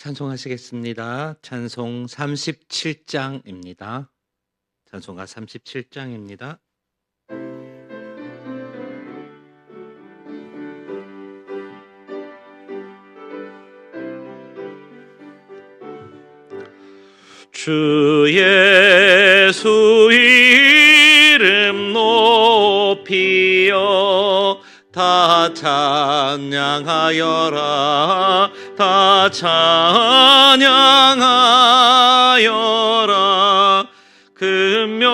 찬송하시겠습니다. 찬송 37장입니다. 찬송가 37장입니다. 주 예수 이름 높이여 다 찬양하여라, 다 찬양하여라. 금멸류관을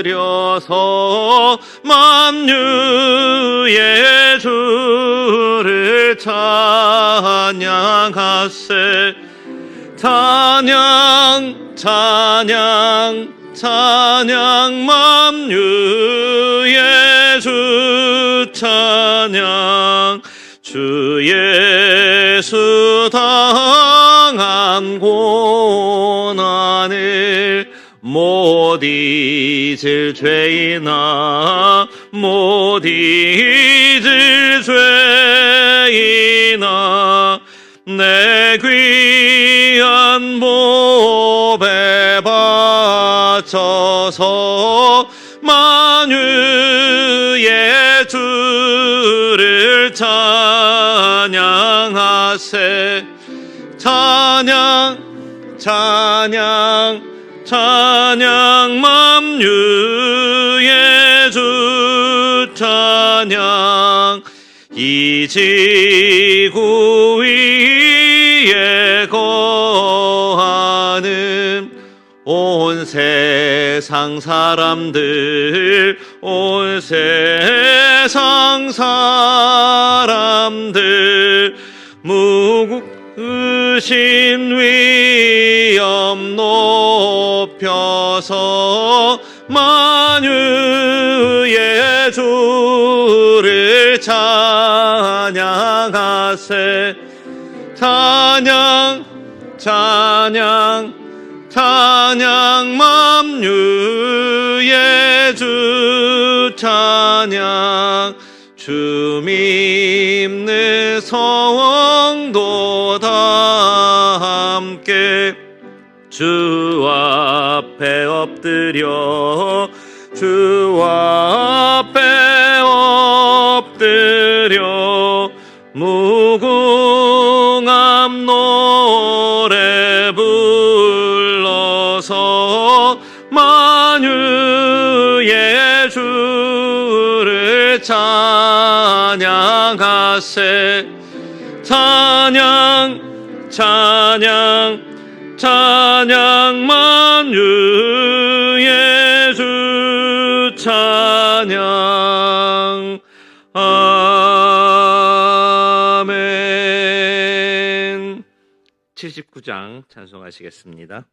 들여서 만유의 주를 찬양하세. 찬양 찬양 찬양 만유의 주 찬양. 주 예수 당한 고난을 못 잊을 죄이나 못 잊을 죄이나 내 귀한 몸에 바쳐서 만유의 주를 찬양하세. 찬양 찬양 찬양 만유의 주 찬양. 이 지구 위에 거하는 온 세상 사람들, 온 세상 사람들, 무궁신 위엄 높여서 만유의 주를 찬양하세. 찬양 찬양 찬양 만유의 주 찬양. 주 믿는 성도 다 함께 주 앞에 엎드려, 주 앞에 엎드려 무궁함 노래 불러서 만유의 주를 찬양하세. 찬양 찬양 찬양 만유의 주 찬양. 아멘. 79장 찬송하시겠습니다.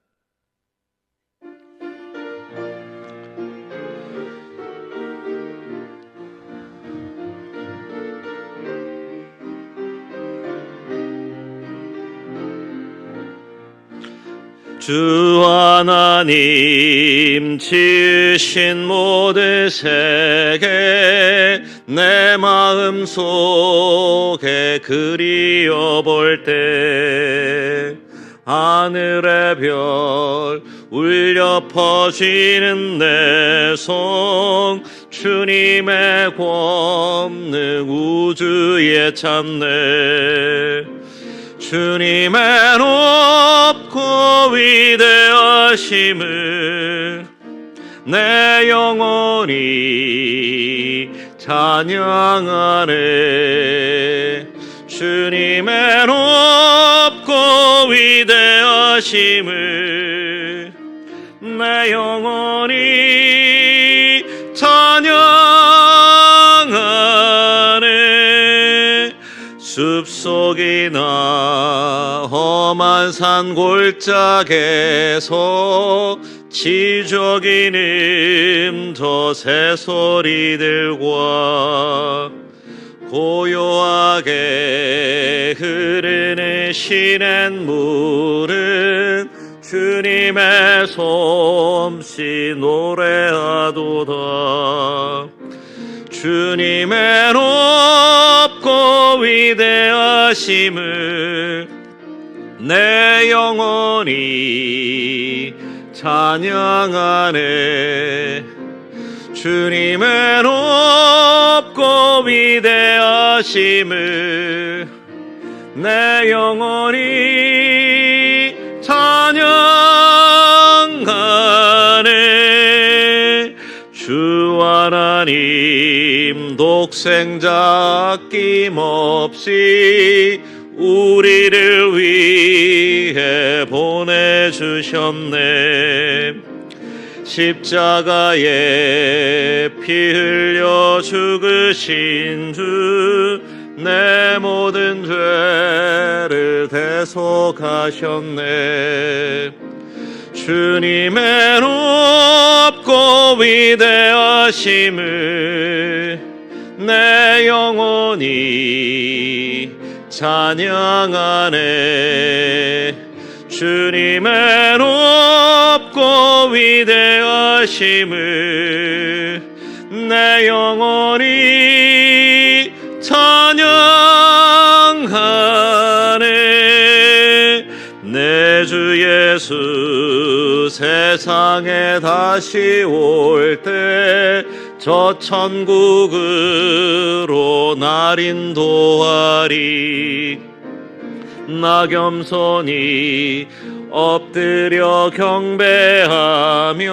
주 하나님 지으신 모든 세계 내 마음 속에 그리워 볼 때 하늘의 별 울려 퍼지는 내 손 주님의 권능 우주에 찾네. 주님의 높고 위대하심을 내 영혼이 찬양하네. 주님의 높고 위대하심을 내 영혼이 찬양하네. 숲속이나 험한 산 골짜기에서 지저귀는 저 새소리들과 고요하게 흐르는 시냇물은 주님의 솜씨 노래하도다. 주님의 높고 위대하심을 내 영혼이 찬양하네. 주님의 높고 위대하심을 내 영혼이 찬양하네. 주 하나님 독생자 아낌없이 우리를 위해 보내주셨네. 십자가에 피 흘려 죽으신 주 내 모든 죄를 대속하셨네. 주님의 높고 위대하심을 내 영혼이 찬양하네. 주님의 높고 위대하심을 내 영혼이 찬양하네. 내 주 예수 세상에 다시 올 때 저 천국으로 날 인도하리. 나 겸손히 엎드려 경배하며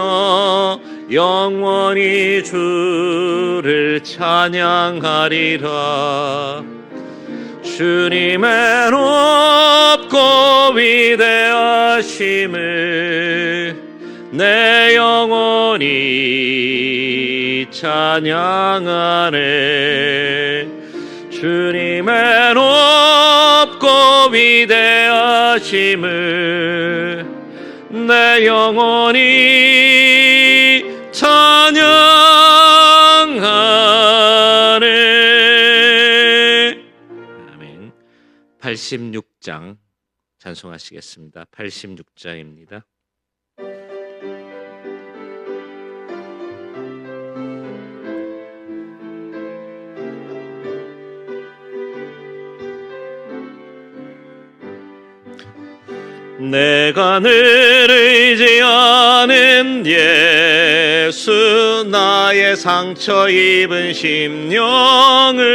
영원히 주를 찬양하리라. 주님의 높고 위대하심을 내 영혼이 찬양하네. 주님의 높고 위대하심을 내 영혼이 찬양하네. 아멘. 86장 찬송하시겠습니다. 86장입니다. 내가 늘 의지하는 예수, 나의 상처 입은 심령을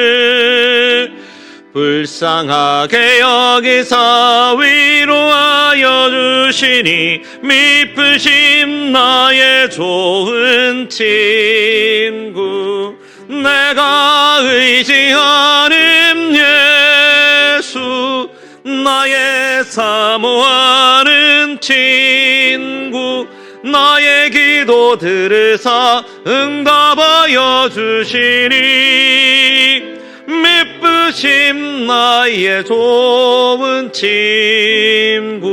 불쌍하게 여기사 위로하여 주시니 미쁘심 나의 좋은 친구. 내가 의지하는 예수, 나의 사모하는 친구. 나의 기도 들으사 응답하여 주시니 미쁘심 나의 좋은 친구.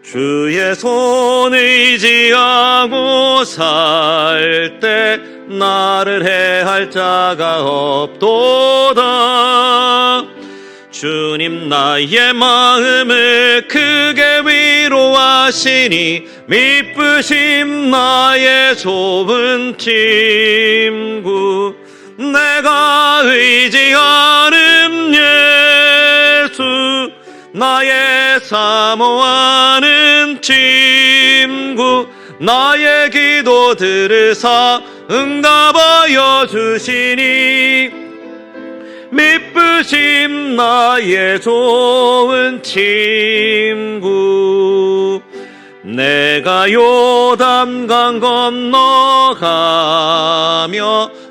주의 손 의지하고 살 때 나를 해할 자가 없도다. 주님 나의 마음을 크게 위로하시니 미쁘심 나의 좋은 친구. 내가 의지하는 예수, 나의 사모하는 친구. 나의 기도 들으사 응답하여 주시니 미쁘심 나의 좋은 친구. 내가 요단강 건너가며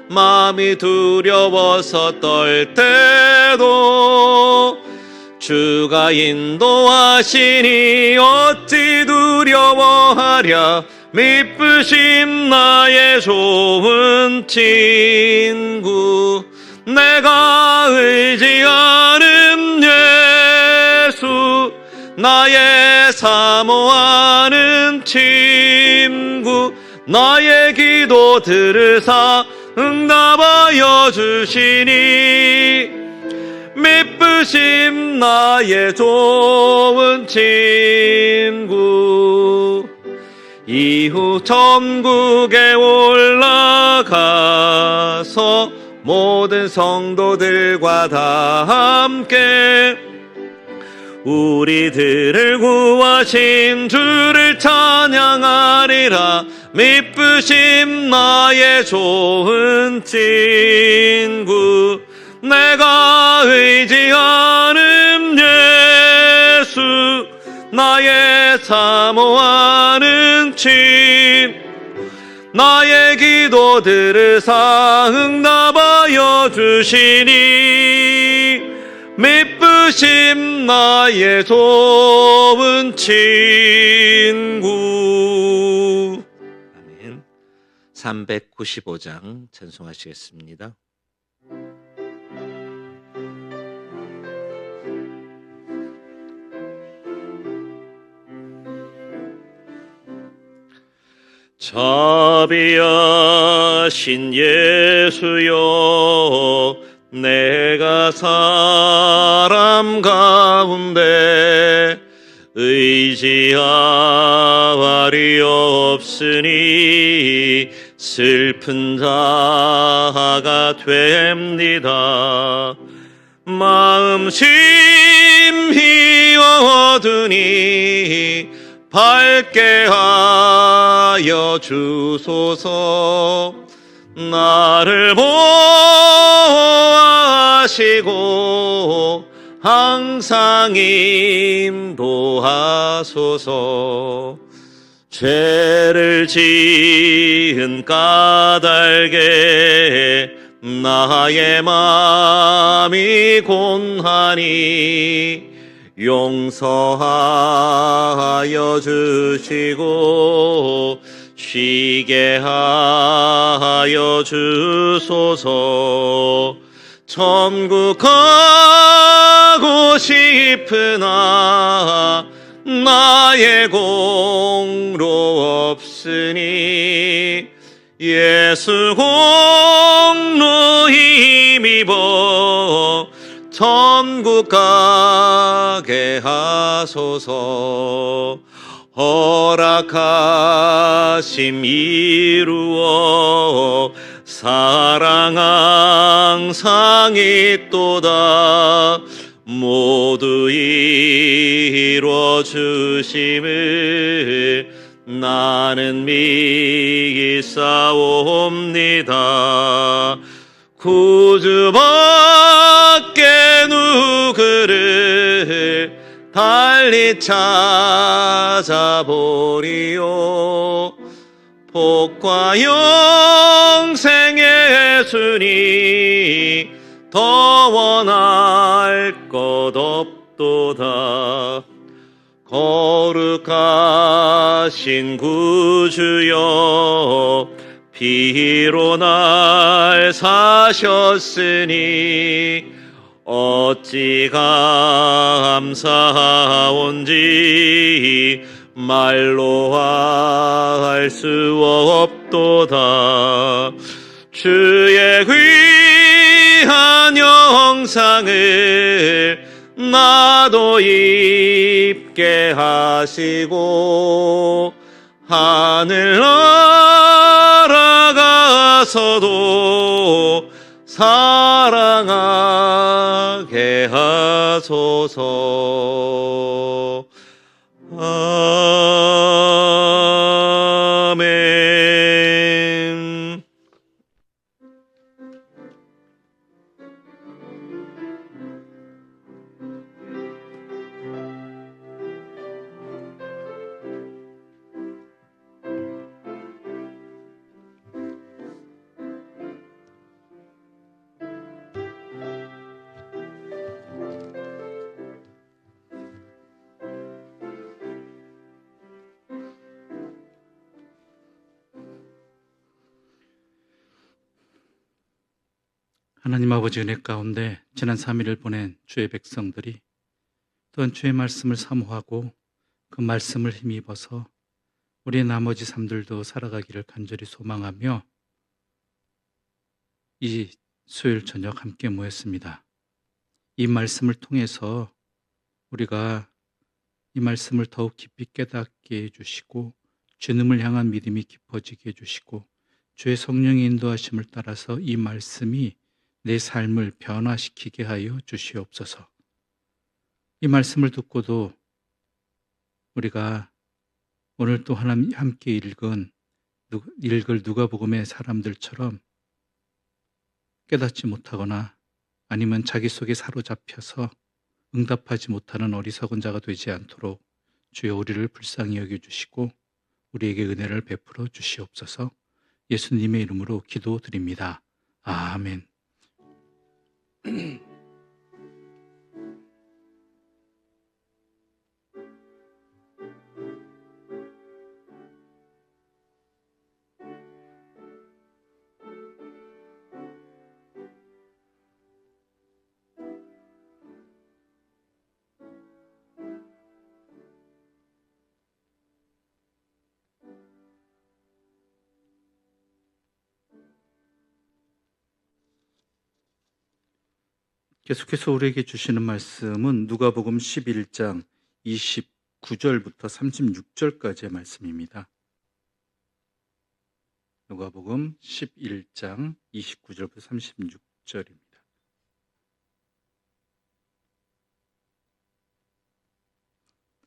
마음이 두려워서 떨 때도 주가 인도하시니 어찌 두려워하랴. 미쁘심 나의 좋은 친구. 내가 의지하는 예수, 나의 사모하는 친구. 나의 기도 들으사 응답하여 주시니 미쁘심 나의 좋은 친구. 이후 천국에 올라가서 모든 성도들과 다 함께 우리들을 구하신 주를 찬양하리라. 미쁘심 나의 좋은 친구, 내가 의지하는 예수, 나의 사모하는 친, 나의 기도들을 사응답하여 주시니 미쁘심 나의 좋은 친구. 아멘. 395장 찬송하시겠습니다. 자비하신 예수여, 내가 사람 가운데 의지하리 없으니 슬픈 자가 됩니다. 마음 심히 어두니 밝게 하여 주소서. 나를 보호하시고 항상 인도하소서. 죄를 지은 까닭에 나의 마음이 곤하니 용서하여 주시고 쉬게 하여 주소서. 천국 가고 싶으나 나의 공로 없으니 예수 공로 힘입어 천국 가게 하소서. 허락하심 이루어 사랑 항상 있도다. 모두 이루어 주심을 나는 믿사옵니다. 구주밖에 누구를 달리 찾아보리요. 복과 영생 예수니 더 원할 것 없도다. 거룩하신 구주여, 피로 날 사셨으니 어찌 감사하온지 말로 할 수 없도다. 주의 귀한 영상을 나도 입게 하시고 하늘 날아가서도 사랑하게 하소서. 아멘. 하나님 아버지 은혜 가운데 지난 3일을 보낸 주의 백성들이 또한 주의 말씀을 사모하고 그 말씀을 힘입어서 우리의 나머지 삶들도 살아가기를 간절히 소망하며 이 수요일 저녁 함께 모였습니다. 이 말씀을 통해서 우리가 이 말씀을 더욱 깊이 깨닫게 해주시고 주님을 향한 믿음이 깊어지게 해주시고 주의 성령의 인도하심을 따라서 이 말씀이 내 삶을 변화시키게 하여 주시옵소서. 이 말씀을 듣고도 우리가 오늘 또 하나님 함께 읽을 누가복음의 사람들처럼 깨닫지 못하거나 아니면 자기 속에 사로잡혀서 응답하지 못하는 어리석은 자가 되지 않도록 주여 우리를 불쌍히 여겨주시고 우리에게 은혜를 베풀어 주시옵소서. 예수님의 이름으로 기도드립니다. 아멘. 계속해서 우리에게 주시는 말씀은 누가복음 11장 29절부터 36절까지의 말씀입니다. 누가복음 11장 29절부터 36절입니다.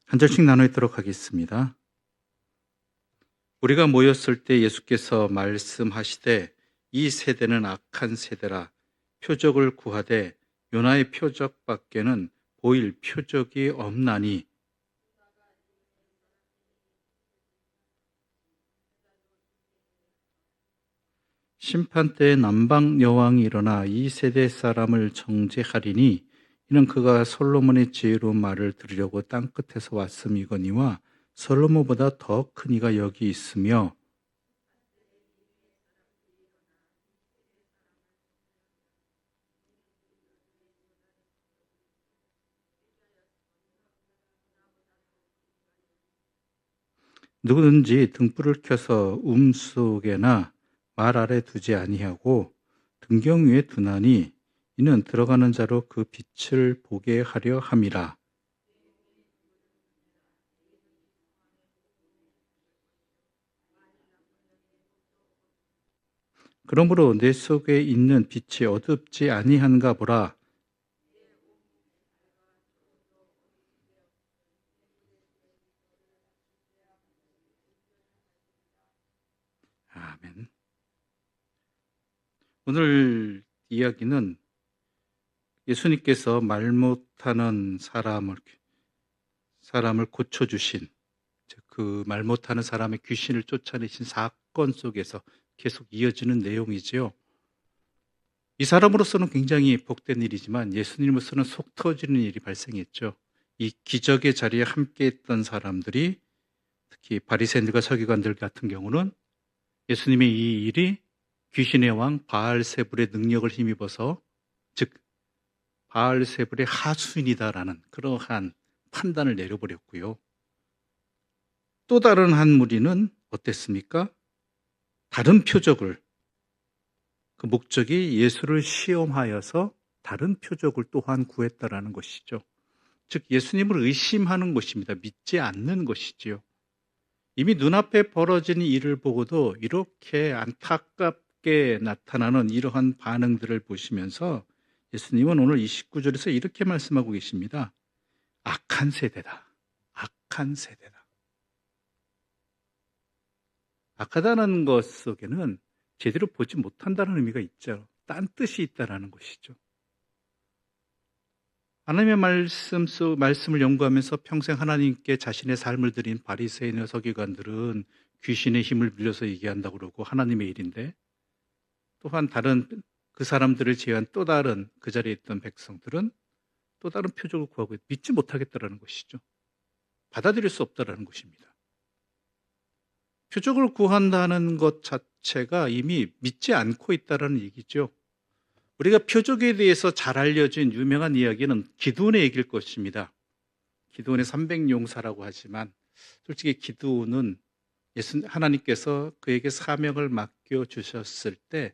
한 절씩 나눠 읽도록 하겠습니다. 우리가 모였을 때 예수께서 말씀하시되 이 세대는 악한 세대라 표적을 구하되 요나의 표적밖에는 보일 표적이 없나니 심판 때에 남방 여왕이 일어나 이 세대 사람을 정죄하리니 이는 그가 솔로몬의 지혜로운 말을 들으려고 땅끝에서 왔음이거니와 솔로몬보다 더 큰 이가 여기 있으며 누구든지 등불을 켜서 속에나 말 아래 두지 아니하고 등경 위에 두나니 이는 들어가는 자로 그 빛을 보게 하려 함이라. 그러므로 내 속에 있는 빛이 어둡지 아니한가 보라. 아멘. 오늘 이야기는 예수님께서 말 못하는 사람을 고쳐주신, 그 말 못하는 사람의 귀신을 쫓아내신 사건 속에서 계속 이어지는 내용이지요. 이 사람으로서는 굉장히 복된 일이지만 예수님으로서는 속 터지는 일이 발생했죠. 이 기적의 자리에 함께했던 사람들이, 특히 바리새인들과 서기관들 같은 경우는 예수님의 이 일이 귀신의 왕 바알세불의 능력을 힘입어서, 즉 바알세불의 하수인이다라는 그러한 판단을 내려버렸고요. 또 다른 한 무리는 어땠습니까? 다른 표적을, 그 목적이 예수를 시험하여서 다른 표적을 또한 구했다라는 것이죠. 즉 예수님을 의심하는 것입니다. 믿지 않는 것이지요. 이미 눈앞에 벌어진 일을 보고도 이렇게 안타깝게 나타나는 이러한 반응들을 보시면서 예수님은 오늘 29절에서 이렇게 말씀하고 계십니다. 악한 세대다. 악한 세대다. 악하다는 것 속에는 제대로 보지 못한다는 의미가 있죠. 딴 뜻이 있다는 것이죠. 하나님의 말씀을 연구하면서 평생 하나님께 자신의 삶을 드린 바리새인의 서기관들은 귀신의 힘을 빌려서 얘기한다고 그러고 하나님의 일인데, 또한 다른 그 사람들을 제외한 또 다른 그 자리에 있던 백성들은 또 다른 표적을 구하고 믿지 못하겠다라는 것이죠. 받아들일 수 없다라는 것입니다. 표적을 구한다는 것 자체가 이미 믿지 않고 있다는 얘기죠. 우리가 표적에 대해서 잘 알려진 유명한 이야기는 기드온의 얘기일 것입니다. 기드온의 300용사라고 하지만 솔직히 기드온은 하나님께서 그에게 사명을 맡겨주셨을 때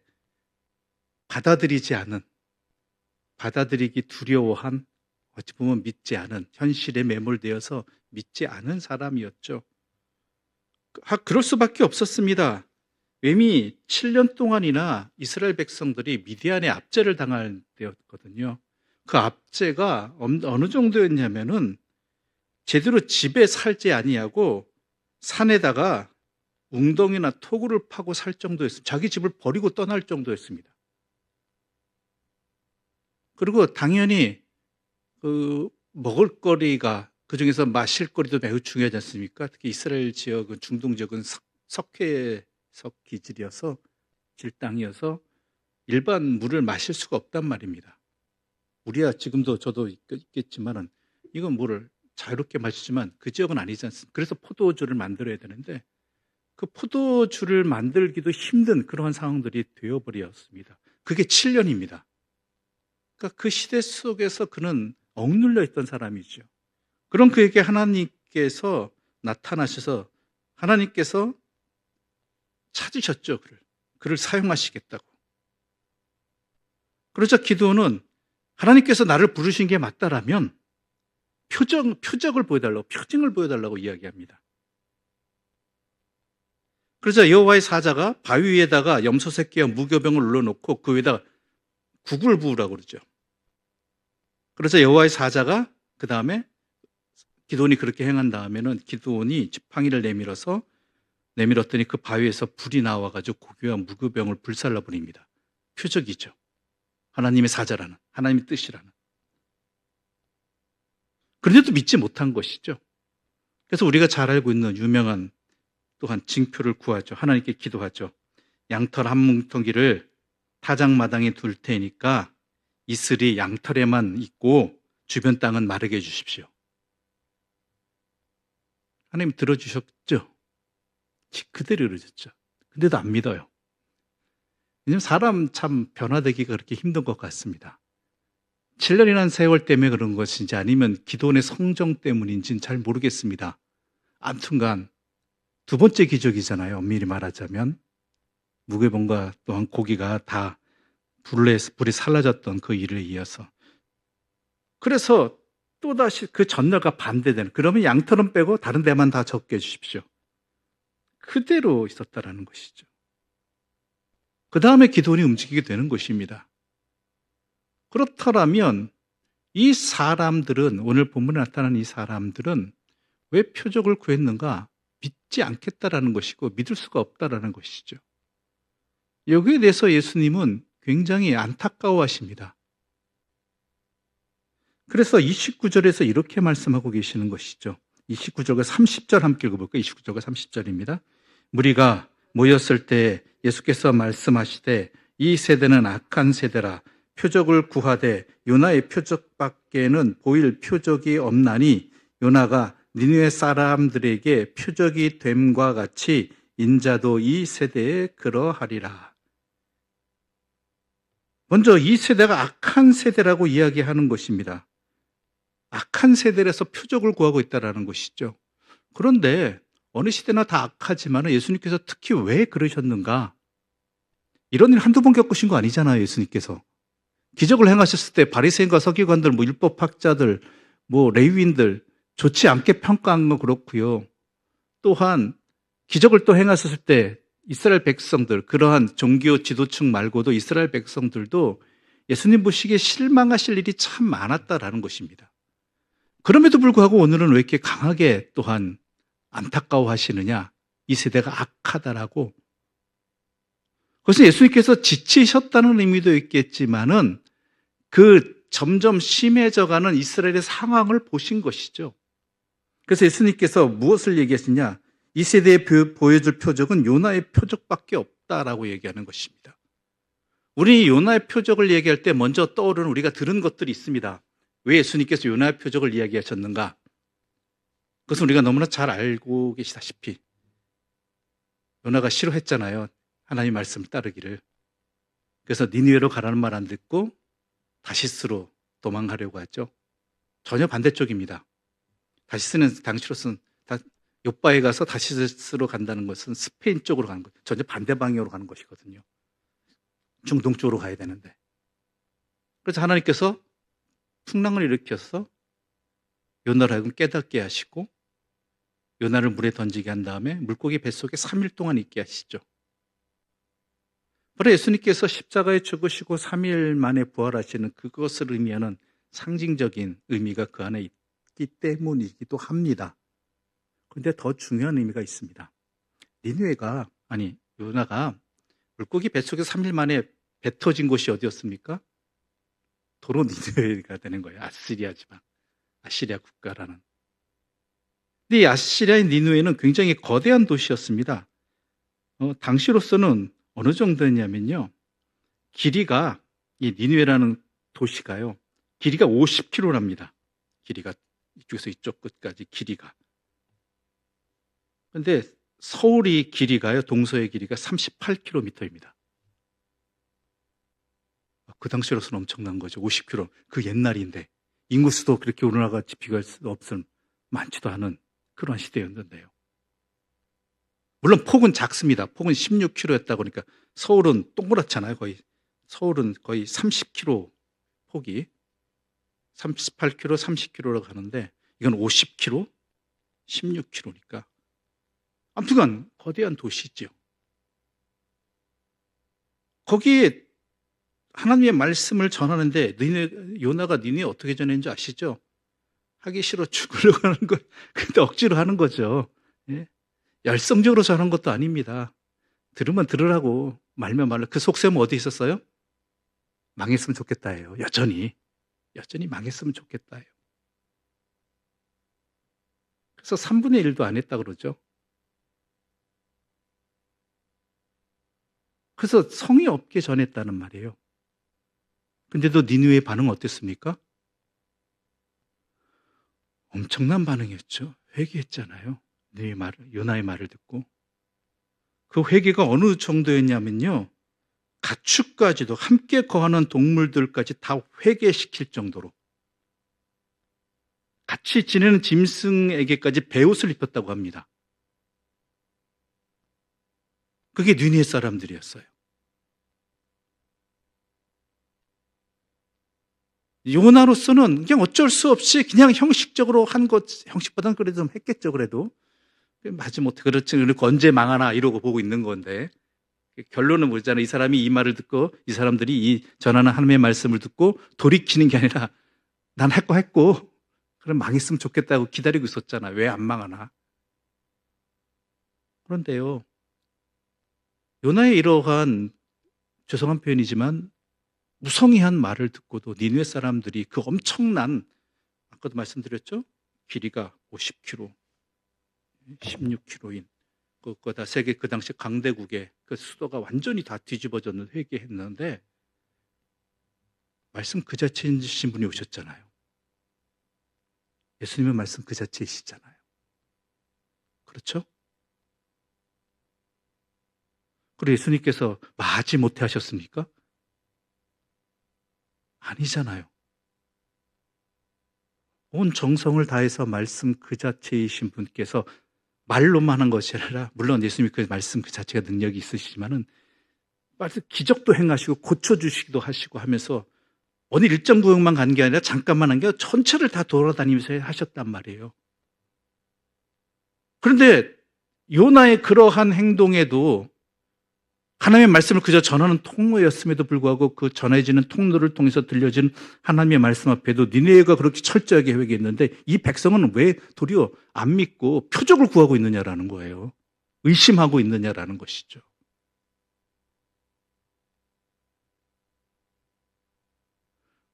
받아들이기 두려워한, 어찌 보면 믿지 않은, 현실에 매몰되어서 믿지 않은 사람이었죠. 그럴 수밖에 없었습니다. 이미 7년 동안이나 이스라엘 백성들이 미디안의 압제를 당할 때였거든요. 그 압제가 어느 정도였냐면은 제대로 집에 살지 아니하고 산에다가 웅덩이나 토구를 파고 살 정도였습니다. 자기 집을 버리고 떠날 정도였습니다. 그리고 당연히 그 먹을거리가, 그중에서 마실거리도 매우 중요하지 않습니까? 특히 이스라엘 지역은, 중동 지역은 석회석 기질이어서, 질땅이어서 일반 물을 마실 수가 없단 말입니다. 우리야 지금도 저도 있겠지만은 이건 물을 자유롭게 마시지만 그 지역은 아니지 않습니까? 그래서 포도주를 만들어야 되는데 그 포도주를 만들기도 힘든 그러한 상황들이 되어버렸습니다. 그게 7년입니다. 그러니까 그 시대 속에서 그는 억눌려 있던 사람이죠. 그럼 그에게 하나님께서 나타나셔서 하나님께서 찾으셨죠. 그를 사용하시겠다고. 그러자 기드온은 하나님께서 나를 부르신 게 맞다라면 표적을 보여달라고, 표징을 보여달라고 이야기합니다. 그러자 여호와의 사자가 바위 위에다가 염소 새끼와 무교병을 올려놓고 그 위에다가 국을 부으라고 그러죠. 그래서 여호와의 사자가 그 다음에 기드온이 그렇게 행한 다음에는 기드온이 지팡이를 내밀었더니 그 바위에서 불이 나와가지고 고기와 무교병을 불살라 버립니다. 표적이죠. 하나님의 사자라는, 하나님의 뜻이라는. 그런데도 믿지 못한 것이죠. 그래서 우리가 잘 알고 있는 유명한 또한 징표를 구하죠. 하나님께 기도하죠. 양털 한 뭉텅이를 타작마당에 둘 테니까 이슬이 양털에만 있고 주변 땅은 마르게 해주십시오. 하나님 들어주셨죠? 그대로 이루어졌죠. 근데도 안 믿어요. 왜냐하면 사람 참 변화되기가 그렇게 힘든 것 같습니다. 7년이라는 세월 때문에 그런 것인지 아니면 기도원의 성정 때문인지는 잘 모르겠습니다. 아무튼간 두 번째 기적이잖아요. 엄밀히 말하자면 무교병과 또한 고기가 다 불이 살라졌던 그 일에 이어서, 그래서 또다시 그 전날과 반대되는, 그러면 양털은 빼고 다른 데만 다 적게 해주십시오. 그대로 있었다라는 것이죠. 그 다음에 기도원이 움직이게 되는 것입니다. 그렇다면 이 사람들은, 오늘 본문에 나타난 이 사람들은 왜 표적을 구했는가? 믿지 않겠다라는 것이고 믿을 수가 없다라는 것이죠. 여기에 대해서 예수님은 굉장히 안타까워하십니다. 그래서 29절에서 이렇게 말씀하고 계시는 것이죠. 29절과 30절 함께 읽어볼까요? 29절과 30절입니다. 무리가 모였을 때 예수께서 말씀하시되 이 세대는 악한 세대라. 표적을 구하되 요나의 표적밖에는 보일 표적이 없나니 요나가 니느웨 사람들에게 표적이 됨과 같이 인자도 이 세대에 그러하리라. 먼저 이 세대가 악한 세대라고 이야기하는 것입니다. 악한 세대라서 표적을 구하고 있다는 것이죠. 그런데 어느 시대나 다 악하지만 예수님께서 특히 왜 그러셨는가? 이런 일 한두 번 겪으신 거 아니잖아요. 예수님께서 기적을 행하셨을 때 바리새인과 서기관들, 율법학자들, 레위인들 좋지 않게 평가한 건 그렇고요. 또한 기적을 또 행하셨을 때 이스라엘 백성들, 그러한 종교 지도층 말고도 이스라엘 백성들도 예수님 보시기에 실망하실 일이 참 많았다라는 것입니다. 그럼에도 불구하고 오늘은 왜 이렇게 강하게 또한 안타까워하시느냐? 이 세대가 악하다라고. 그래서 예수님께서 지치셨다는 의미도 있겠지만은 그 점점 심해져가는 이스라엘의 상황을 보신 것이죠. 그래서 예수님께서 무엇을 얘기하시냐? 이 세대에 보여줄 표적은 요나의 표적밖에 없다라고 얘기하는 것입니다. 우리 요나의 표적을 얘기할 때 먼저 떠오르는 우리가 들은 것들이 있습니다. 왜 예수님께서 요나의 표적을 이야기하셨는가? 그것은 우리가 너무나 잘 알고 계시다시피 요나가 싫어했잖아요. 하나님 말씀을 따르기를. 그래서 니느웨로 가라는 말 안 듣고 다시스로 도망가려고 하죠. 전혀 반대쪽입니다. 다시스는 당시로서는 요빠에 가서 다시스로 간다는 것은 스페인 쪽으로 가는 것, 전혀 반대 방향으로 가는 것이거든요. 중동 쪽으로 가야 되는데. 그래서 하나님께서 풍랑을 일으켜서 요나를 하여금 깨닫게 하시고 요나를 물에 던지게 한 다음에 물고기 뱃속에 3일 동안 있게 하시죠. 바로 예수님께서 십자가에 죽으시고 3일 만에 부활하시는 그것을 의미하는 상징적인 의미가 그 안에 있기 때문이기도 합니다. 그런데 더 중요한 의미가 있습니다. 요나가 물고기 뱃속에 3일 만에 배 터진 곳이 어디였습니까? 도로 니느웨가 되는 거예요. 아시리아 지방, 아시리아 국가라는. 근데 이 아시리아의 니느웨는 굉장히 거대한 도시였습니다. 당시로서는 어느 정도였냐면요. 길이가, 이 니느웨라는 도시가요, 길이가 50km랍니다. 길이가, 이쪽에서 이쪽 끝까지 길이가. 근데 서울이 길이가요, 동서의 길이가 38km입니다. 그 당시로서는 엄청난 거죠. 50km. 그 옛날인데. 인구수도 그렇게 우리나라 같이 비교할 수 없은, 많지도 않은 그런 시대였는데요. 물론 폭은 작습니다. 폭은 16km였다 보니까 서울은 동그랗잖아요. 서울은 거의 30km 폭이. 38km, 30km라고 하는데 이건 50km, 16km니까. 아무튼 거대한 도시죠. 거기에 하나님의 말씀을 전하는데 요나가 니느웨에 어떻게 전했는지 아시죠? 하기 싫어 죽으려고 하는 걸 근데 억지로 하는 거죠. 예? 열성적으로 전한 것도 아닙니다. 들으면 들으라고, 말면 말라. 그 속셈은 어디 있었어요? 망했으면 좋겠다예요. 여전히 망했으면 좋겠다예요. 그래서 3분의 1도 안 했다 그러죠. 그래서 성의 없게 전했다는 말이에요. 근데도 니느웨의 반응은 어땠습니까? 엄청난 반응이었죠. 회개했잖아요. 요나의 말을 듣고. 그 회개가 어느 정도였냐면요. 가축까지도, 함께 거하는 동물들까지 다 회개시킬 정도로. 같이 지내는 짐승에게까지 베옷을 입혔다고 합니다. 그게 니느웨 사람들이었어요. 요나로서는 그냥 어쩔 수 없이 그냥 형식적으로 한 것, 형식보다는 그래도 좀 했겠죠, 그래도. 마지못해 그렇지, 그리고 언제 망하나 이러고 보고 있는 건데. 결론은 뭐잖아요. 이 사람이 이 말을 듣고, 이 사람들이 이 전하는 하나님의 말씀을 듣고 돌이키는 게 아니라 난 할 거 했고, 그럼 망했으면 좋겠다고 기다리고 있었잖아요. 왜 안 망하나. 그런데요, 요나의 이러한, 죄송한 표현이지만 무성의한 말을 듣고도 니느웨 사람들이 그 엄청난, 아까도 말씀드렸죠? 길이가 50km, 16km인 그거다 세계 그 당시 강대국의 그 수도가 완전히 다 뒤집어졌는 회개했는데 말씀 그 자체이신 분이 오셨잖아요. 예수님의 말씀 그 자체이시잖아요. 그렇죠? 그리고 예수님께서 마지 못해 하셨습니까? 아니잖아요. 온 정성을 다해서 말씀 그 자체이신 분께서 말로만 하는 것이 아니라, 물론 예수님이 그 말씀 그 자체가 능력이 있으시지만은 기적도 행하시고 고쳐주시기도 하시고 하면서 어느 일정 구역만 간 게 아니라 잠깐만 한 게 아니라 전체를 다 돌아다니면서 하셨단 말이에요. 그런데 요나의 그러한 행동에도 하나님의 말씀을 그저 전하는 통로였음에도 불구하고 그 전해지는 통로를 통해서 들려진 하나님의 말씀 앞에도 니느웨가 그렇게 철저하게 회개했는데 이 백성은 왜 도리어 안 믿고 표적을 구하고 있느냐라는 거예요. 의심하고 있느냐라는 것이죠.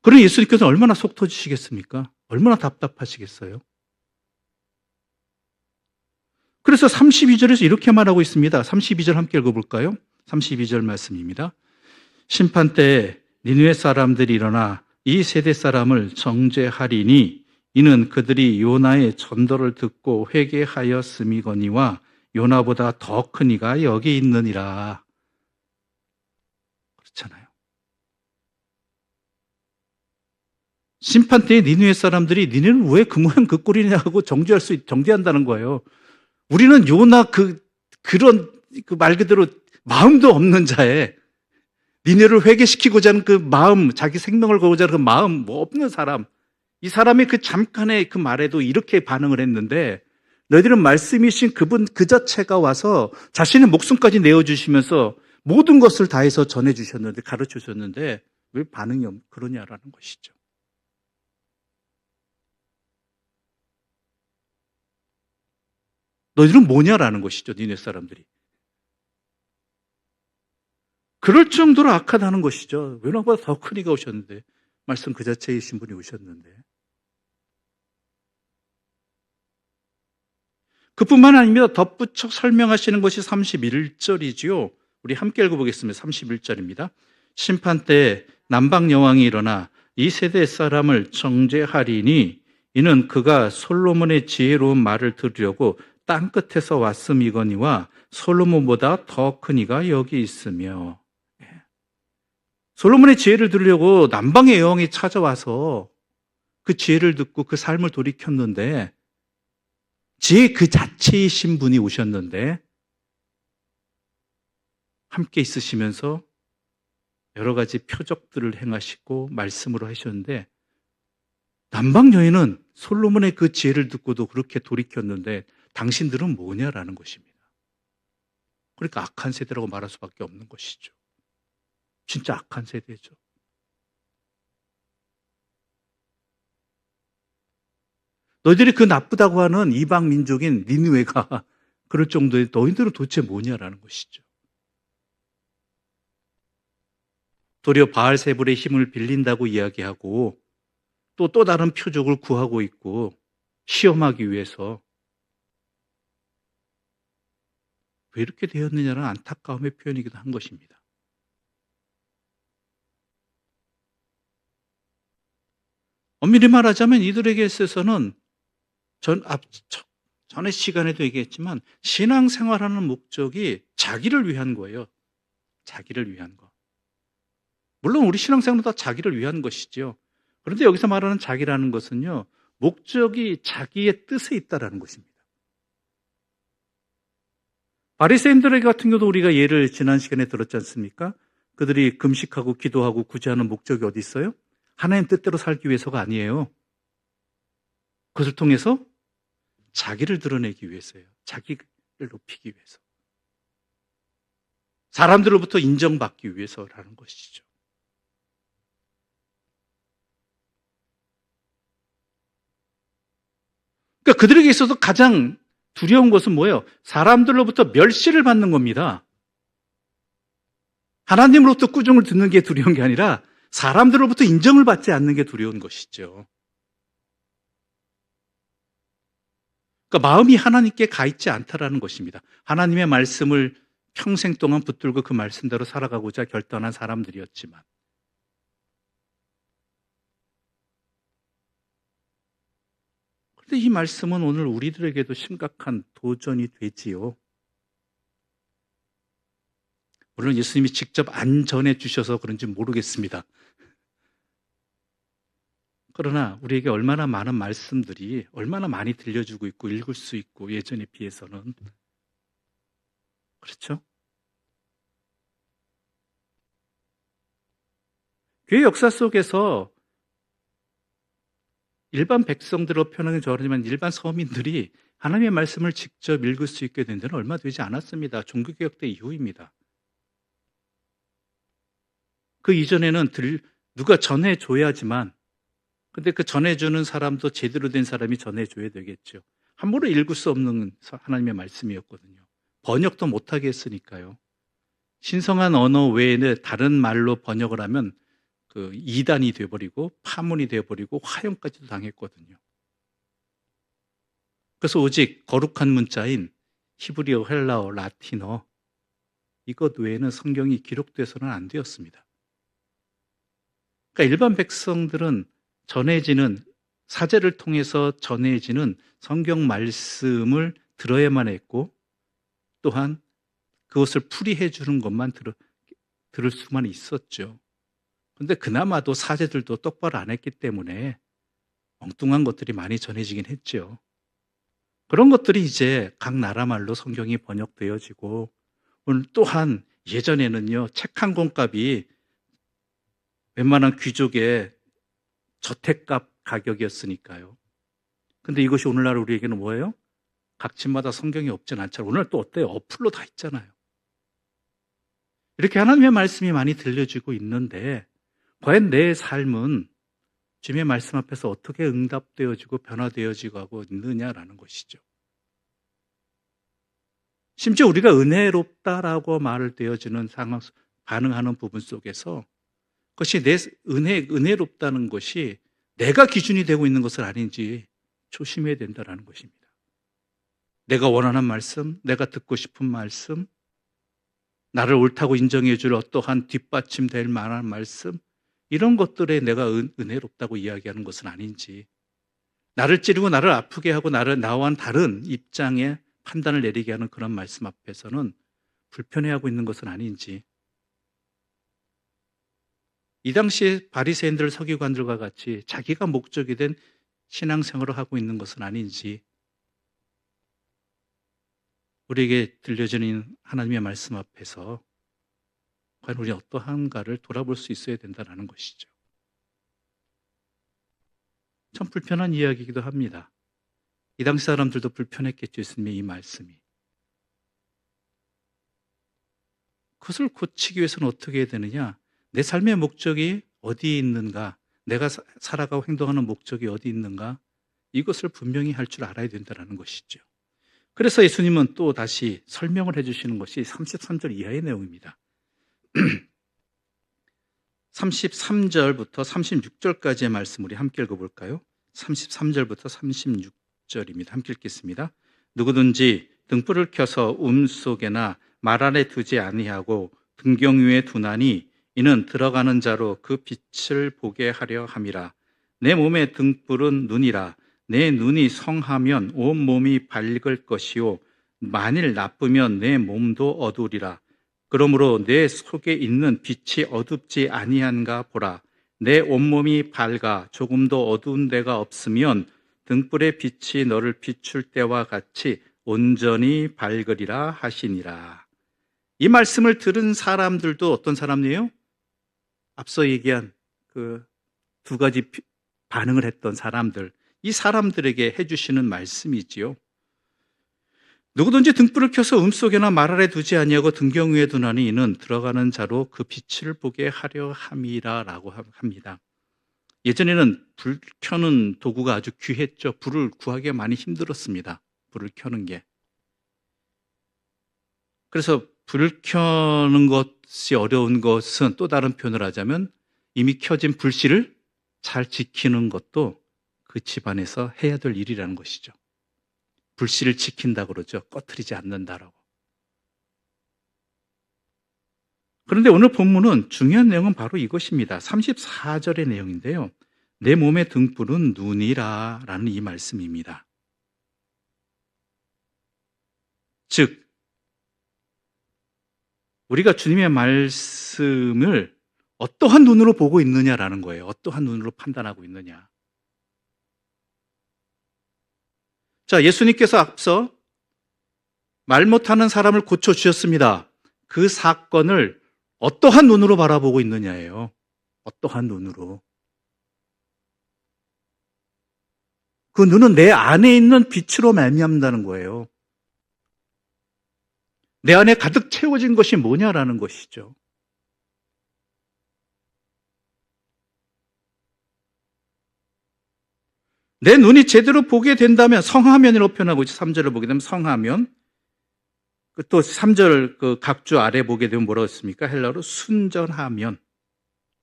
그러니 예수님께서 얼마나 속 터지시겠습니까? 얼마나 답답하시겠어요? 그래서 32절에서 이렇게 말하고 있습니다. 32절 함께 읽어볼까요? 32절 말씀입니다. 심판 때에 니느웨 사람들이 일어나 이 세대 사람을 정죄하리니 이는 그들이 요나의 전도를 듣고 회개하였음이거니와 요나보다 더 큰 이가 여기 있느니라. 그렇잖아요. 심판 때에 니느웨 사람들이 니네는 왜 그 모양 그 꼴이냐 하고 정죄한다는 거예요. 우리는 요나 그런 말 그대로 마음도 없는 자에 니네를 회개시키고자 하는 그 마음, 자기 생명을 걸고자 하는 그 마음, 뭐 없는 사람, 이 사람이 그 잠깐의 그 말에도 이렇게 반응을 했는데 너희들은 말씀이신 그분 그 자체가 와서 자신의 목숨까지 내어주시면서 모든 것을 다해서 전해주셨는데, 가르쳐주셨는데 왜 반응이 그러냐라는 것이죠. 너희들은 뭐냐라는 것이죠. 니네 사람들이. 그럴 정도로 악하다는 것이죠. 웨너보다 더 큰 이가 오셨는데, 말씀 그 자체이신 분이 오셨는데. 그뿐만 아닙니다. 덧붙여 설명하시는 것이 31절이지요. 우리 함께 읽어보겠습니다. 31절입니다. 심판 때 남방 여왕이 일어나 이 세대 사람을 정죄하리니 이는 그가 솔로몬의 지혜로운 말을 들으려고 땅 끝에서 왔음이거니와 솔로몬보다 더 큰 이가 여기 있으며. 솔로몬의 지혜를 들으려고 남방의 여왕이 찾아와서 그 지혜를 듣고 그 삶을 돌이켰는데, 지혜 그 자체이신 분이 오셨는데 함께 있으시면서 여러 가지 표적들을 행하시고 말씀으로 하셨는데, 남방 여인은 솔로몬의 그 지혜를 듣고도 그렇게 돌이켰는데 당신들은 뭐냐라는 것입니다. 그러니까 악한 세대라고 말할 수밖에 없는 것이죠. 진짜 악한 세대죠. 너희들이 그 나쁘다고 하는 이방 민족인 니느웨가 그럴 정도의 너희들은 도대체 뭐냐라는 것이죠. 도리어 바알세불의 힘을 빌린다고 이야기하고 또 다른 표적을 구하고 있고 시험하기 위해서 왜 이렇게 되었느냐는 안타까움의 표현이기도 한 것입니다. 엄밀히 말하자면 이들에게 있어서는 전에 시간에도 얘기했지만 신앙생활하는 목적이 자기를 위한 거예요. 자기를 위한 거. 물론 우리 신앙생활은 다 자기를 위한 것이죠. 그런데 여기서 말하는 자기라는 것은요, 목적이 자기의 뜻에 있다라는 것입니다. 바리새인들 같은 경우도 우리가 예를 지난 시간에 들었지 않습니까? 그들이 금식하고 기도하고 구제하는 목적이 어디 있어요? 하나님 뜻대로 살기 위해서가 아니에요. 그것을 통해서 자기를 드러내기 위해서예요. 자기를 높이기 위해서. 사람들로부터 인정받기 위해서라는 것이죠. 그러니까 그들에게 있어서 가장 두려운 것은 뭐예요? 사람들로부터 멸시를 받는 겁니다. 하나님으로부터 꾸중을 듣는 게 두려운 게 아니라 사람들로부터 인정을 받지 않는 게 두려운 것이죠. 그러니까 마음이 하나님께 가 있지 않다라는 것입니다. 하나님의 말씀을 평생 동안 붙들고 그 말씀대로 살아가고자 결단한 사람들이었지만, 그런데 이 말씀은 오늘 우리들에게도 심각한 도전이 되지요. 물론 예수님이 직접 안 전해 주셔서 그런지 모르겠습니다. 그러나 우리에게 얼마나 많은 말씀들이 얼마나 많이 들려주고 있고 읽을 수 있고 예전에 비해서는, 그렇죠? 교회 역사 속에서 일반 백성들로 표현하기 저러지만 일반 서민들이 하나님의 말씀을 직접 읽을 수 있게 된 데는 얼마 되지 않았습니다. 종교개혁 때 이후입니다. 그 이전에는 누가 전해줘야지만, 근데 그 전해주는 사람도 제대로 된 사람이 전해줘야 되겠죠. 함부로 읽을 수 없는 하나님의 말씀이었거든요. 번역도 못하게 했으니까요. 신성한 언어 외에는 다른 말로 번역을 하면 그 이단이 되어버리고 파문이 되어버리고 화형까지도 당했거든요. 그래서 오직 거룩한 문자인 히브리어, 헬라어, 라틴어 이것 외에는 성경이 기록돼서는 안 되었습니다. 그러니까 일반 백성들은 전해지는 사제를 통해서 전해지는 성경 말씀을 들어야만 했고, 또한 그것을 풀이해 주는 것만 들을 수만 있었죠. 그런데 그나마도 사제들도 똑바로 안 했기 때문에 엉뚱한 것들이 많이 전해지긴 했죠. 그런 것들이 이제 각 나라 말로 성경이 번역되어지고, 오늘 또한 예전에는요, 책 한 권값이 웬만한 귀족의 저택값 가격이었으니까요. 근데 이것이 오늘날 우리에게는 뭐예요? 각 집마다 성경이 없진 않잖아요. 오늘 또 어때요? 어플로 다 있잖아요. 이렇게 하나님의 말씀이 많이 들려지고 있는데 과연 내 삶은 주님의 말씀 앞에서 어떻게 응답되어지고 변화되어지고 하고 있느냐라는 것이죠. 심지어 우리가 은혜롭다라고 말을 되어지는 상황, 반응하는 부분 속에서 그것이 내 은혜롭다는 것이 내가 기준이 되고 있는 것은 아닌지 조심해야 된다는 것입니다. 내가 원하는 말씀, 내가 듣고 싶은 말씀, 나를 옳다고 인정해 줄 어떠한 뒷받침될 만한 말씀, 이런 것들에 내가 은혜롭다고 이야기하는 것은 아닌지, 나를 찌르고 나를 아프게 하고 나와는 다른 입장에 판단을 내리게 하는 그런 말씀 앞에서는 불편해하고 있는 것은 아닌지, 이 당시 바리새인들 서기관들과 같이 자기가 목적이 된 신앙생활을 하고 있는 것은 아닌지, 우리에게 들려지는 하나님의 말씀 앞에서 과연 우리 어떠한가를 돌아볼 수 있어야 된다는 것이죠. 참 불편한 이야기이기도 합니다. 이 당시 사람들도 불편했겠죠, 예수님의 이 말씀이. 그것을 고치기 위해서는 어떻게 해야 되느냐? 내 삶의 목적이 어디에 있는가? 내가 살아가고 행동하는 목적이 어디 있는가? 이것을 분명히 할 줄 알아야 된다는 것이죠. 그래서 예수님은 또 다시 설명을 해주시는 것이 33절 이하의 내용입니다. 33절부터 36절까지의 말씀 우리 함께 읽어볼까요? 33절부터 36절입니다. 함께 읽겠습니다. 누구든지 등불을 켜서 속에나 말 아래 두지 아니하고 등경 위에 두나니 이는 들어가는 자로 그 빛을 보게 하려 함이라. 내 몸의 등불은 눈이라. 내 눈이 성하면 온 몸이 밝을 것이요 만일 나쁘면 내 몸도 어두우리라. 그러므로 내 속에 있는 빛이 어둡지 아니한가 보라. 내 온몸이 밝아 조금도 어두운 데가 없으면 등불의 빛이 너를 비출 때와 같이 온전히 밝으리라 하시니라. 이 말씀을 들은 사람들도 어떤 사람이에요? 앞서 얘기한 그 두 가지 반응을 했던 사람들, 이 사람들에게 해주시는 말씀이지요. 누구든지 등불을 켜서 속에나 말 아래 두지 아니하고 등경 위에 두나니 이는 들어가는 자로 그 빛을 보게 하려 함이라 라고 합니다. 예전에는 불 켜는 도구가 아주 귀했죠. 불을 구하기가 많이 힘들었습니다. 불을 켜는 게. 그래서 불을 켜는 것이 어려운 것은 또 다른 표현을 하자면 이미 켜진 불씨를 잘 지키는 것도 그 집안에서 해야 될 일이라는 것이죠. 불씨를 지킨다고 그러죠. 꺼트리지 않는다라고. 그런데 오늘 본문은 중요한 내용은 바로 이것입니다. 34절의 내용인데요. 내 몸의 등불은 눈이라 라는 이 말씀입니다. 즉, 우리가 주님의 말씀을 어떠한 눈으로 보고 있느냐라는 거예요. 어떠한 눈으로 판단하고 있느냐. 자, 예수님께서 앞서 말 못하는 사람을 고쳐주셨습니다. 그 사건을 어떠한 눈으로 바라보고 있느냐예요. 어떠한 눈으로. 그 눈은 내 안에 있는 빛으로 말미암는다는 거예요. 내 안에 가득 채워진 것이 뭐냐라는 것이죠. 내 눈이 제대로 보게 된다면 성하면이라고 표현하고 있죠. 3절을 보게 되면 성하면. 또 3절 그 각주 아래 보게 되면 뭐라고 했습니까? 헬라어로 순전하면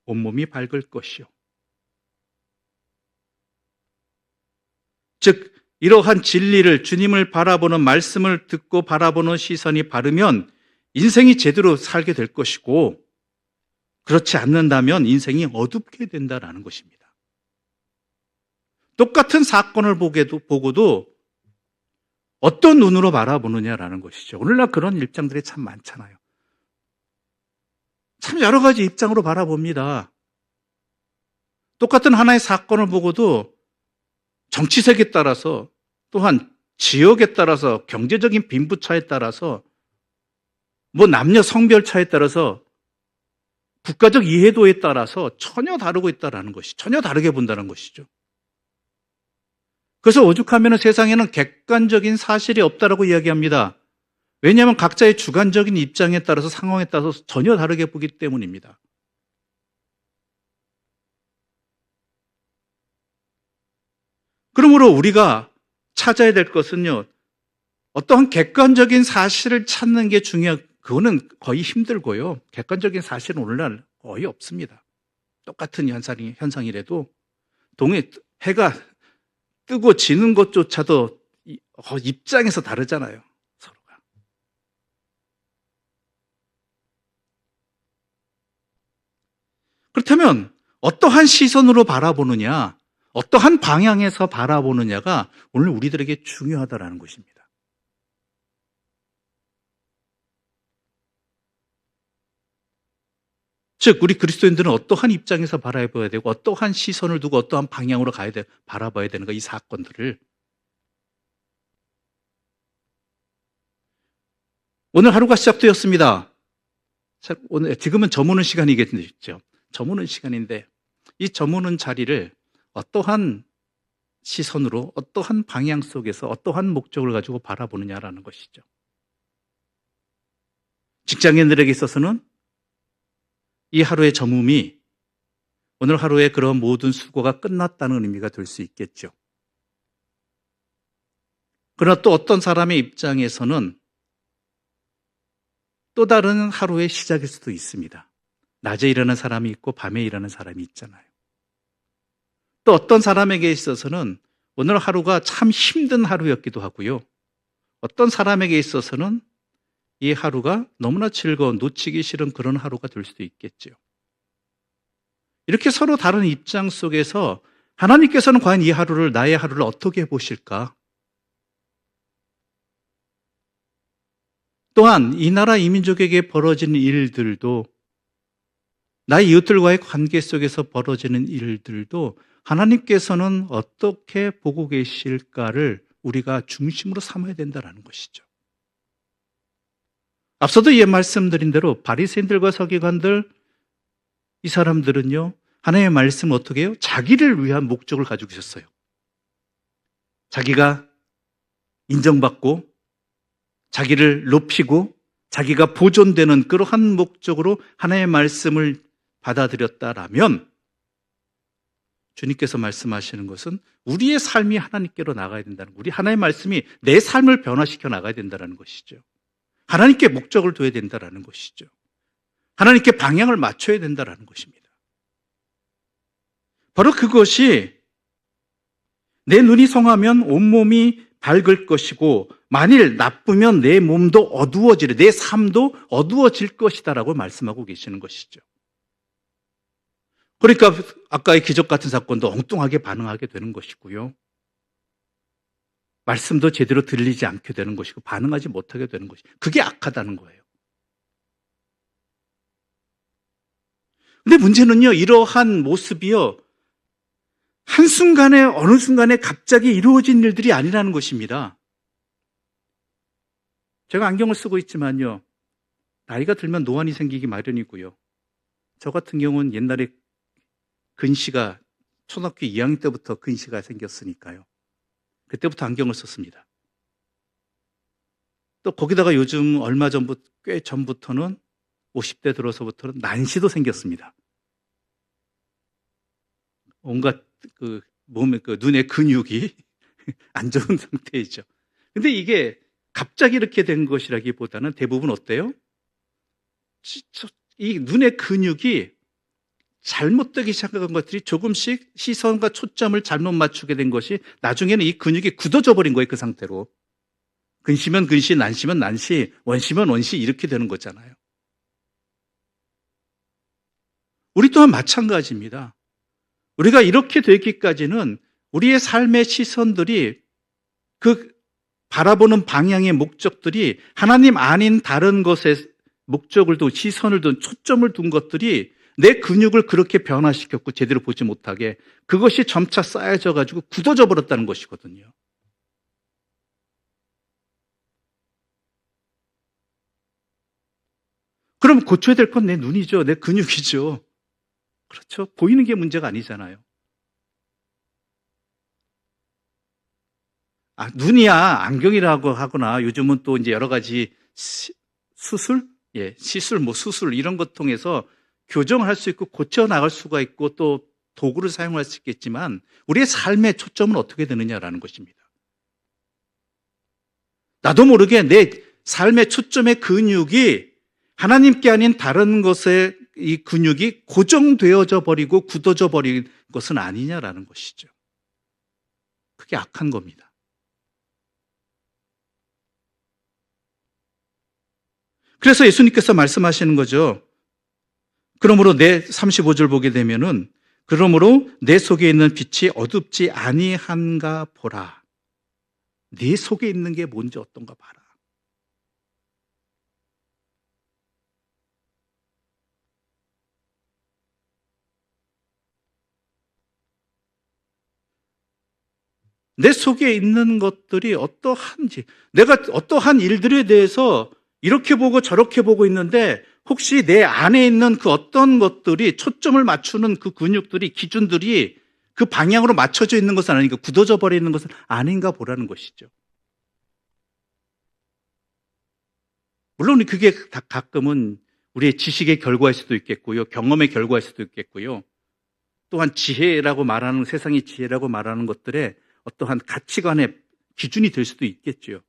온몸이 밝을 것이요. 즉 이러한 진리를 주님을 바라보는 말씀을 듣고 바라보는 시선이 바르면 인생이 제대로 살게 될 것이고 그렇지 않는다면 인생이 어둡게 된다는 것입니다. 똑같은 사건을 보고도 어떤 눈으로 바라보느냐라는 것이죠. 오늘날 그런 입장들이 참 많잖아요. 참 여러 가지 입장으로 바라봅니다. 똑같은 하나의 사건을 보고도 정치색에 따라서 또한 지역에 따라서 경제적인 빈부차에 따라서 뭐 남녀 성별 차에 따라서 국가적 이해도에 따라서 전혀 다르고 있다는 것이 전혀 다르게 본다는 것이죠. 그래서 오죽하면 세상에는 객관적인 사실이 없다라고 이야기합니다. 왜냐하면 각자의 주관적인 입장에 따라서 상황에 따라서 전혀 다르게 보기 때문입니다. 그러므로 우리가 찾아야 될 것은요, 어떠한 객관적인 사실을 찾는 게 그거는 거의 힘들고요. 객관적인 사실은 오늘날 거의 없습니다. 똑같은 현상이라도 해가 뜨고 지는 것조차도 입장에서 다르잖아요. 서로가. 그렇다면 어떠한 시선으로 바라보느냐, 어떠한 방향에서 바라보느냐가 오늘 우리들에게 중요하다는 것입니다. 즉 우리 그리스도인들은 어떠한 입장에서 바라봐야 되고 어떠한 시선을 두고 어떠한 방향으로 바라봐야 되는가, 이 사건들을. 오늘 하루가 시작되었습니다. 지금은 저무는 시간이겠죠. 저무는 시간인데 이 저무는 자리를 어떠한 시선으로 어떠한 방향 속에서 어떠한 목적을 가지고 바라보느냐라는 것이죠. 직장인들에게 있어서는 이 하루의 저뭄이 오늘 하루의 그런 모든 수고가 끝났다는 의미가 될 수 있겠죠. 그러나 또 어떤 사람의 입장에서는 또 다른 하루의 시작일 수도 있습니다. 낮에 일하는 사람이 있고 밤에 일하는 사람이 있잖아요. 또 어떤 사람에게 있어서는 오늘 하루가 참 힘든 하루였기도 하고요. 어떤 사람에게 있어서는 이 하루가 너무나 즐거운, 놓치기 싫은 그런 하루가 될 수도 있겠죠. 이렇게 서로 다른 입장 속에서 하나님께서는 과연 나의 하루를 어떻게 보실까? 또한 이 나라 이 민족에게 벌어지는 일들도, 나의 이웃들과의 관계 속에서 벌어지는 일들도 하나님께서는 어떻게 보고 계실까를 우리가 중심으로 삼아야 된다는 것이죠. 앞서도 말씀드린 대로 바리새인들과 서기관들, 이 사람들은요, 하나님의 말씀을 어떻게 해요? 자기를 위한 목적을 가지고 있었어요. 자기가 인정받고 자기를 높이고 자기가 보존되는 그러한 목적으로 하나님의 말씀을 받아들였다라면 주님께서 말씀하시는 것은 우리의 삶이 하나님께로 나가야 된다는 거예요. 우리 하나님의 말씀이 내 삶을 변화시켜 나가야 된다는 것이죠. 하나님께 목적을 둬야 된다는 것이죠. 하나님께 방향을 맞춰야 된다는 것입니다. 바로 그것이 내 눈이 성하면 온몸이 밝을 것이고 만일 나쁘면 내 몸도 내 삶도 어두워질 것이다라고 말씀하고 계시는 것이죠. 그러니까 아까의 기적 같은 사건도 엉뚱하게 반응하게 되는 것이고요. 말씀도 제대로 들리지 않게 되는 것이고 반응하지 못하게 되는 것이, 그게 악하다는 거예요. 근데 문제는요, 이러한 모습이요, 한순간에 어느 순간에 갑자기 이루어진 일들이 아니라는 것입니다. 제가 안경을 쓰고 있지만요, 나이가 들면 노안이 생기기 마련이고요. 저 같은 경우는 옛날에 근시가 초등학교 2학년 때부터 근시가 생겼으니까요. 그때부터 안경을 썼습니다. 또 거기다가 요즘 꽤 전부터는 50대 들어서부터는 난시도 생겼습니다. 온갖 눈의 근육이 안 좋은 상태이죠. 근데 이게 갑자기 이렇게 된 것이라기보다는 대부분 어때요? 이 눈의 근육이 잘못되기 시작한 것들이 조금씩 시선과 초점을 잘못 맞추게 된 것이 나중에는 이 근육이 굳어져 버린 거예요. 그 상태로. 근시면 근시, 난시면 난시, 원시면 원시, 이렇게 되는 거잖아요. 우리 또한 마찬가지입니다. 우리가 이렇게 되기까지는 우리의 삶의 시선들이, 그 바라보는 방향의 목적들이 하나님 아닌 다른 것에 목적을 둔, 시선을 둔, 초점을 둔 것들이 내 근육을 그렇게 변화시켰고 제대로 보지 못하게, 그것이 점차 쌓여져 가지고 굳어져 버렸다는 것이거든요. 그럼 고쳐야 될 건 내 눈이죠. 내 근육이죠. 그렇죠. 보이는 게 문제가 아니잖아요. 눈이야 안경이라고 하거나 요즘은 또 이제 여러 가지 수술, 시술, 수술 이런 것 통해서 교정할 수 있고 고쳐 나갈 수가 있고 또 도구를 사용할 수 있겠지만 우리의 삶의 초점은 어떻게 되느냐라는 것입니다. 나도 모르게 내 삶의 초점의 근육이 하나님께 아닌 다른 것에 이 근육이 고정되어져 버리고 굳어져 버린 것은 아니냐라는 것이죠. 그게 악한 겁니다. 그래서 예수님께서 말씀하시는 거죠. 그러므로 내 35절 보게 되면은 그러므로 내 속에 있는 빛이 어둡지 아니한가 보라. 내 속에 있는 게 뭔지 어떤가 봐라. 내 속에 있는 것들이 어떠한지, 내가 어떠한 일들에 대해서 이렇게 보고 저렇게 보고 있는데 혹시 내 안에 있는 그 어떤 것들이 초점을 맞추는 그 근육들이, 기준들이 그 방향으로 맞춰져 있는 것은 아닌가, 굳어져 버리는 것은 아닌가 보라는 것이죠. 물론 그게 가끔은 우리의 지식의 결과일 수도 있겠고요, 경험의 결과일 수도 있겠고요, 또한 지혜라고 말하는, 세상의 지혜라고 말하는 것들의 어떠한 가치관의 기준이 될 수도 있겠죠.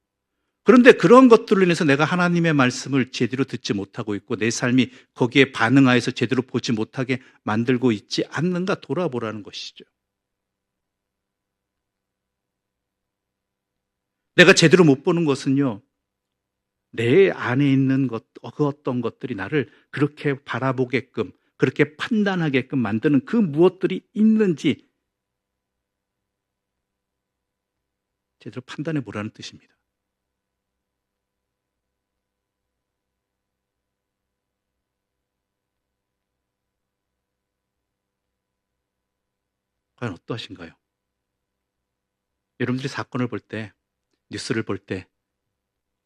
그런데 그런 것들로 인해서 내가 하나님의 말씀을 제대로 듣지 못하고 있고 내 삶이 거기에 반응하여서 제대로 보지 못하게 만들고 있지 않는가 돌아보라는 것이죠. 내가 제대로 못 보는 것은요, 내 안에 있는 그 어떤 것들이 나를 그렇게 바라보게끔, 그렇게 판단하게끔 만드는 그 무엇들이 있는지 제대로 판단해 보라는 뜻입니다. 과연 어떠하신가요? 여러분들이 사건을 볼 때, 뉴스를 볼 때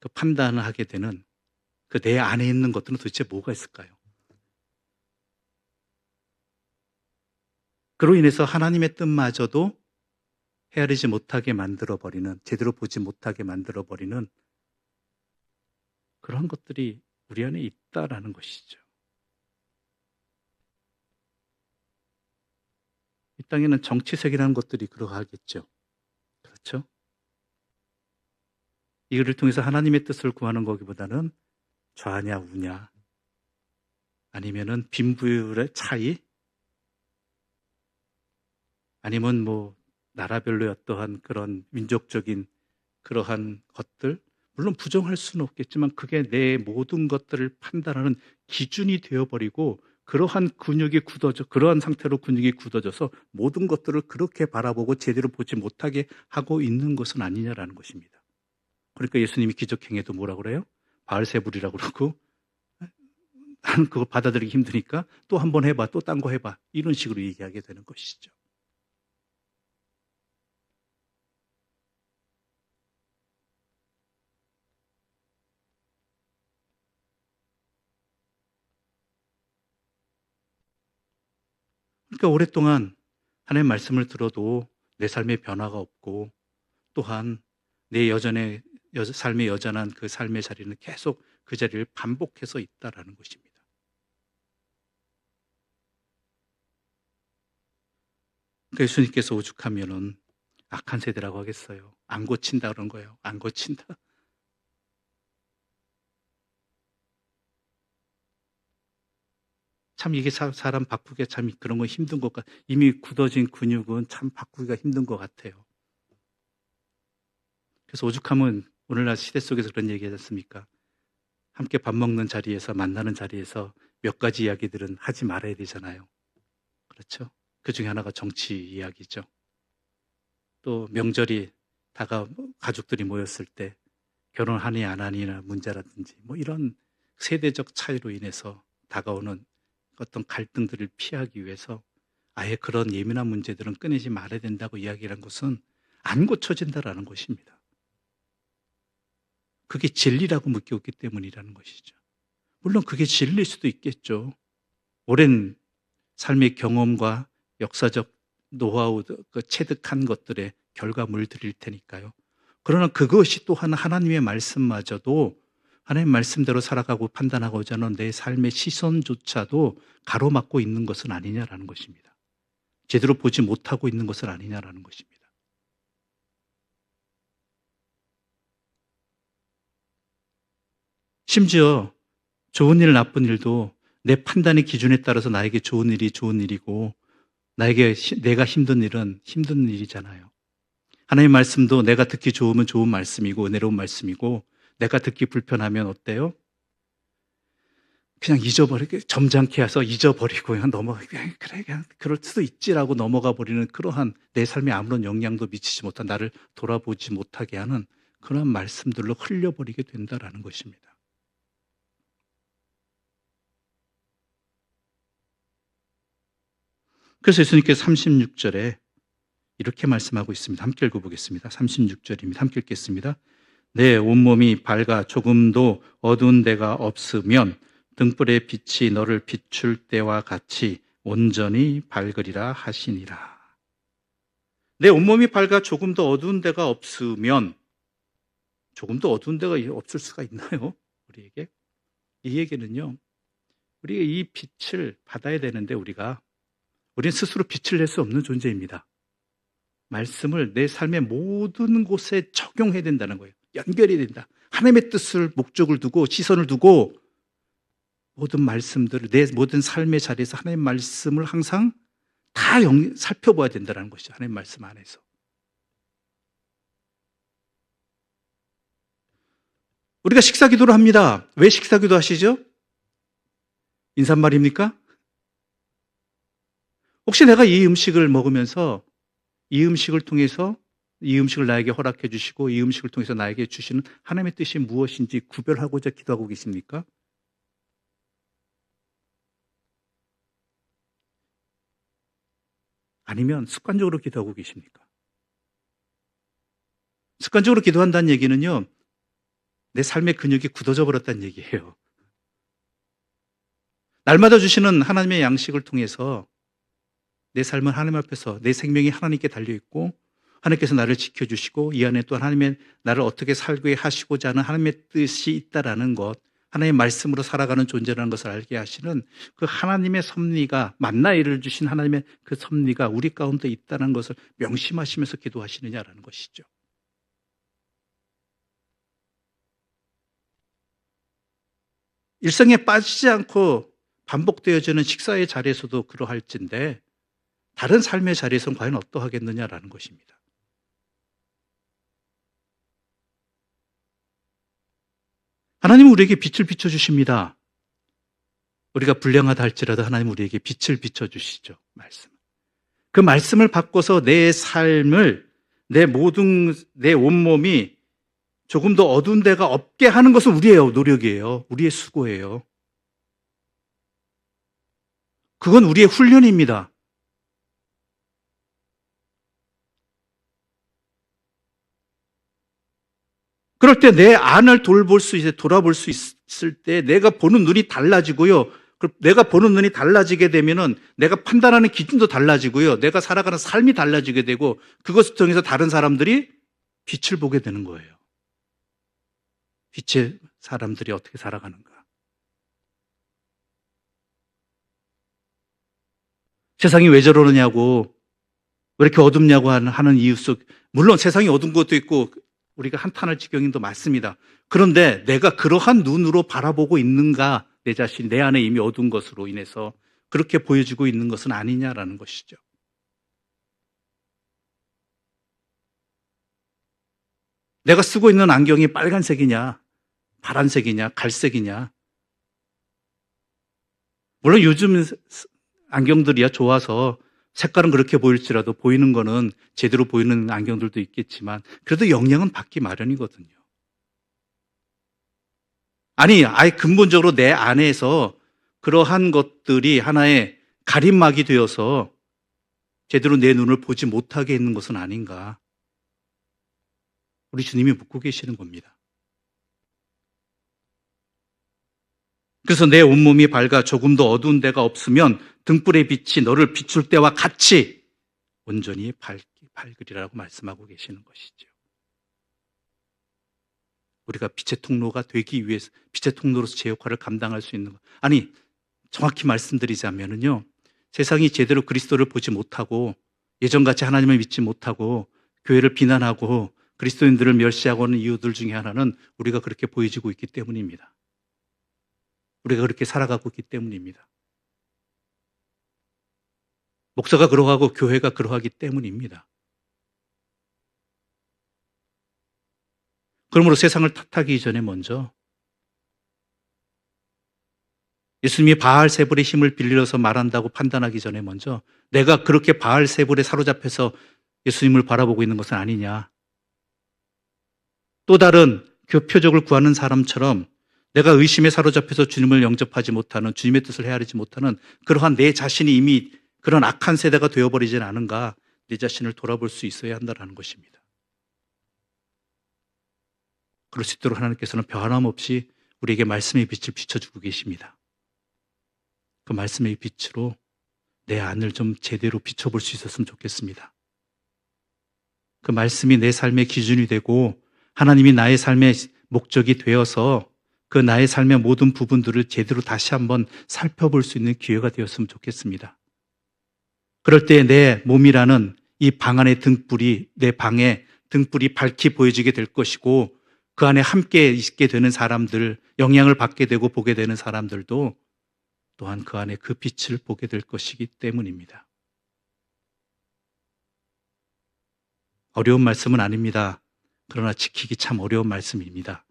그 판단을 하게 되는 그 내 안에 있는 것들은 도대체 뭐가 있을까요? 그로 인해서 하나님의 뜻마저도 헤아리지 못하게 만들어버리는, 제대로 보지 못하게 만들어버리는 그런 것들이 우리 안에 있다라는 것이죠. 이 땅에는 정치색이라는 것들이 들어가겠죠. 그렇죠? 이거를 통해서 하나님의 뜻을 구하는 거기보다는 좌냐 우냐, 아니면은 빈부의 차이, 아니면 나라별로의 어떠한 그런 민족적인 그러한 것들, 물론 부정할 수는 없겠지만 그게 내 모든 것들을 판단하는 기준이 되어버리고 그러한 근육이 굳어져, 그러한 상태로 근육이 굳어져서 모든 것들을 그렇게 바라보고 제대로 보지 못하게 하고 있는 것은 아니냐라는 것입니다. 그러니까 예수님이 기적행해도 뭐라고 그래요? 바알세불이라고 그러고, 나는 그거 받아들이기 힘드니까 또 한 번 해봐, 또 딴 거 해봐, 이런 식으로 얘기하게 되는 것이죠. 그러니까 오랫동안 하나님의 말씀을 들어도 내 삶에 변화가 없고, 또한 내 삶의 여전한 그 삶의 자리는 계속 그 자리를 반복해서 있다라는 것입니다. 그러니까 예수님께서 오죽하면은 악한 세대라고 하겠어요. 안 고친다 그런 거예요. 안 고친다. 참 이게 사람 바꾸기가 참 그런 거 힘든 것 같아요. 이미 굳어진 근육은 참 바꾸기가 힘든 것 같아요. 그래서 오죽하면 오늘날 시대 속에서 그런 얘기 하지 않습니까? 함께 밥 먹는 자리에서, 만나는 자리에서 몇 가지 이야기들은 하지 말아야 되잖아요. 그렇죠? 그 중에 하나가 정치 이야기죠. 또 명절이 가족들이 모였을 때 결혼하니 안 하니나 문제라든지 이런 세대적 차이로 인해서 다가오는 어떤 갈등들을 피하기 위해서 아예 그런 예민한 문제들은 꺼내지 말아야 된다고 이야기한 것은 안 고쳐진다라는 것입니다. 그게 진리라고 느꼈기 때문이라는 것이죠. 물론 그게 진리일 수도 있겠죠. 오랜 삶의 경험과 역사적 노하우, 체득한 것들의 결과물들일 테니까요. 그러나 그것이 또한 하나님의 말씀마저도 하나님 말씀대로 살아가고 판단하고자 하는 내 삶의 시선조차도 가로막고 있는 것은 아니냐라는 것입니다. 제대로 보지 못하고 있는 것은 아니냐라는 것입니다. 심지어 좋은 일, 나쁜 일도 내 판단의 기준에 따라서 나에게 좋은 일이 좋은 일이고 내가 힘든 일은 힘든 일이잖아요. 하나님의 말씀도 내가 듣기 좋으면 좋은 말씀이고 은혜로운 말씀이고 내가 듣기 불편하면 어때요? 그냥 잊어버리게 점잖게 해서 잊어버리고 그냥 그래 그냥 그럴 수도 있지라고 넘어가 버리는 그러한 내 삶에 아무런 영향도 미치지 못한 나를 돌아보지 못하게 하는 그러한 말씀들로 흘려버리게 된다라는 것입니다. 그래서 예수님께서 36절에 이렇게 말씀하고 있습니다. 함께 읽어보겠습니다. 36절입니다. 함께 읽겠습니다. 내 온몸이 밝아 조금도 어두운 데가 없으면 등불의 빛이 너를 비출 때와 같이 온전히 밝으리라 하시니라. 내 온몸이 밝아 조금도 어두운 데가 없으면, 조금도 어두운 데가 없을 수가 있나요? 우리에게? 이 얘기는요, 우리가 이 빛을 받아야 되는데 우리는 스스로 빛을 낼 수 없는 존재입니다. 말씀을 내 삶의 모든 곳에 적용해야 된다는 거예요. 연결이 된다. 하나님의 뜻을 목적을 두고 시선을 두고 모든 말씀들을 내 모든 삶의 자리에서 하나님의 말씀을 항상 다 살펴봐야 된다는 것이죠. 하나님의 말씀 안에서. 우리가 식사기도를 합니다. 왜 식사기도 하시죠? 인사말입니까? 혹시 내가 이 음식을 먹으면서 이 음식을 통해서 이 음식을 나에게 허락해 주시고 이 음식을 통해서 나에게 주시는 하나님의 뜻이 무엇인지 구별하고자 기도하고 계십니까? 아니면 습관적으로 기도하고 계십니까? 습관적으로 기도한다는 얘기는요, 내 삶의 근육이 굳어져 버렸다는 얘기예요. 날마다 주시는 하나님의 양식을 통해서 내 삶은 하나님 앞에서 내 생명이 하나님께 달려있고 하나님께서 나를 지켜주시고 이 안에 또 하나님의 나를 어떻게 살게 하시고자 하는 하나님의 뜻이 있다라는 것, 하나님의 말씀으로 살아가는 존재라는 것을 알게 하시는 그 하나님의 섭리가, 만나를 주신 하나님의 그 섭리가 우리 가운데 있다는 것을 명심하시면서 기도하시느냐라는 것이죠. 일상에 빠지지 않고 반복되어지는 식사의 자리에서도 그러할진데 다른 삶의 자리에서는 과연 어떠하겠느냐라는 것입니다. 하나님은 우리에게 빛을 비춰주십니다. 우리가 불량하다 할지라도 하나님은 우리에게 빛을 비춰주시죠. 말씀. 그 말씀을 바꿔서 내 삶을, 내 온몸이 조금 더 어두운 데가 없게 하는 것은 우리의 노력이에요. 우리의 수고예요. 그건 우리의 훈련입니다. 그럴 때 내 안을 돌아볼 수 있을 때 내가 보는 눈이 달라지고요. 내가 보는 눈이 달라지게 되면은 내가 판단하는 기준도 달라지고요. 내가 살아가는 삶이 달라지게 되고 그것을 통해서 다른 사람들이 빛을 보게 되는 거예요. 빛의 사람들이 어떻게 살아가는가. 세상이 왜 저러느냐고, 왜 이렇게 어둡냐고 하는 이유 속, 물론 세상이 어두운 것도 있고 우리가 한탄할 지경도 많습니다. 그런데 내가 그러한 눈으로 바라보고 있는가, 내 자신, 내 안에 이미 어두운 것으로 인해서 그렇게 보여지고 있는 것은 아니냐라는 것이죠. 내가 쓰고 있는 안경이 빨간색이냐, 파란색이냐, 갈색이냐. 물론 요즘 안경들이야 좋아서 색깔은 그렇게 보일지라도 보이는 거는 제대로 보이는 안경들도 있겠지만 그래도 영향은 받기 마련이거든요. 아니, 아예 근본적으로 내 안에서 그러한 것들이 하나의 가림막이 되어서 제대로 내 눈을 보지 못하게 있는 것은 아닌가. 우리 주님이 묻고 계시는 겁니다. 그래서 내 온몸이 밝아 조금 더 어두운 데가 없으면 등불의 빛이 너를 비출 때와 같이 온전히 밝으리라고 말씀하고 계시는 것이죠. 우리가 빛의 통로가 되기 위해서, 빛의 통로로서 제 역할을 감당할 수 있는 것. 아니, 정확히 말씀드리자면은요, 세상이 제대로 그리스도를 보지 못하고 예전같이 하나님을 믿지 못하고 교회를 비난하고 그리스도인들을 멸시하고 하는 이유들 중에 하나는 우리가 그렇게 보여지고 있기 때문입니다. 우리가 그렇게 살아가고 있기 때문입니다. 목사가 그러하고 교회가 그러하기 때문입니다. 그러므로 세상을 탓하기 이전에 먼저 예수님이 바알세불의 힘을 빌려서 말한다고 판단하기 전에 먼저 내가 그렇게 바알세불에 사로잡혀서 예수님을 바라보고 있는 것은 아니냐. 또 다른 표적을 구하는 사람처럼 내가 의심에 사로잡혀서 주님을 영접하지 못하는, 주님의 뜻을 헤아리지 못하는 그러한 내 자신이 이미 그런 악한 세대가 되어버리진 않은가, 내 자신을 돌아볼 수 있어야 한다는 것입니다. 그럴 수 있도록 하나님께서는 변함없이 우리에게 말씀의 빛을 비춰주고 계십니다. 그 말씀의 빛으로 내 안을 좀 제대로 비춰볼 수 있었으면 좋겠습니다. 그 말씀이 내 삶의 기준이 되고 하나님이 나의 삶의 목적이 되어서 그 나의 삶의 모든 부분들을 제대로 다시 한번 살펴볼 수 있는 기회가 되었으면 좋겠습니다. 그럴 때 내 몸이라는 이 방 안의 등불이, 내 방에 등불이 밝히 보여지게 될 것이고 그 안에 함께 있게 되는 사람들, 영향을 받게 되고 보게 되는 사람들도 또한 그 안에 그 빛을 보게 될 것이기 때문입니다. 어려운 말씀은 아닙니다. 그러나 지키기 참 어려운 말씀입니다.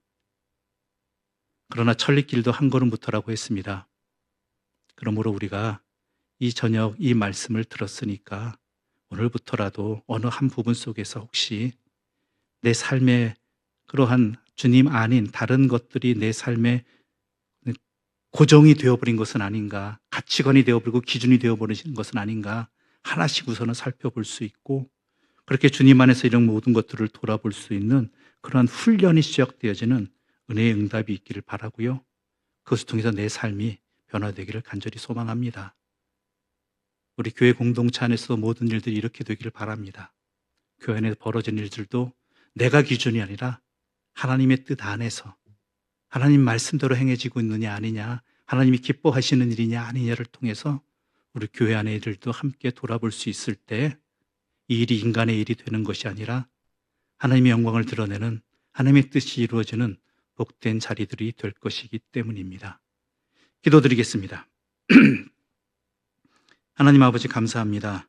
그러나 천리길도 한 걸음부터라고 했습니다. 그러므로 우리가 이 저녁 이 말씀을 들었으니까 오늘부터라도 어느 한 부분 속에서 혹시 내 삶의 그러한 주님 아닌 다른 것들이 내 삶의 고정이 되어버린 것은 아닌가, 가치관이 되어버리고 기준이 되어버린 것은 아닌가, 하나씩 우선은 살펴볼 수 있고 그렇게 주님 안에서 이런 모든 것들을 돌아볼 수 있는 그러한 훈련이 시작되어지는 은혜의 응답이 있기를 바라고요. 그것을 통해서 내 삶이 변화되기를 간절히 소망합니다. 우리 교회 공동체 안에서 모든 일들이 이렇게 되기를 바랍니다. 교회 안에서 벌어진 일들도 내가 기준이 아니라 하나님의 뜻 안에서 하나님 말씀대로 행해지고 있느냐 아니냐, 하나님이 기뻐하시는 일이냐 아니냐를 통해서 우리 교회 안의 일들도 함께 돌아볼 수 있을 때 이 일이 인간의 일이 되는 것이 아니라 하나님의 영광을 드러내는 하나님의 뜻이 이루어지는 복된 자리들이 될 것이기 때문입니다. 기도드리겠습니다. 하나님 아버지 감사합니다.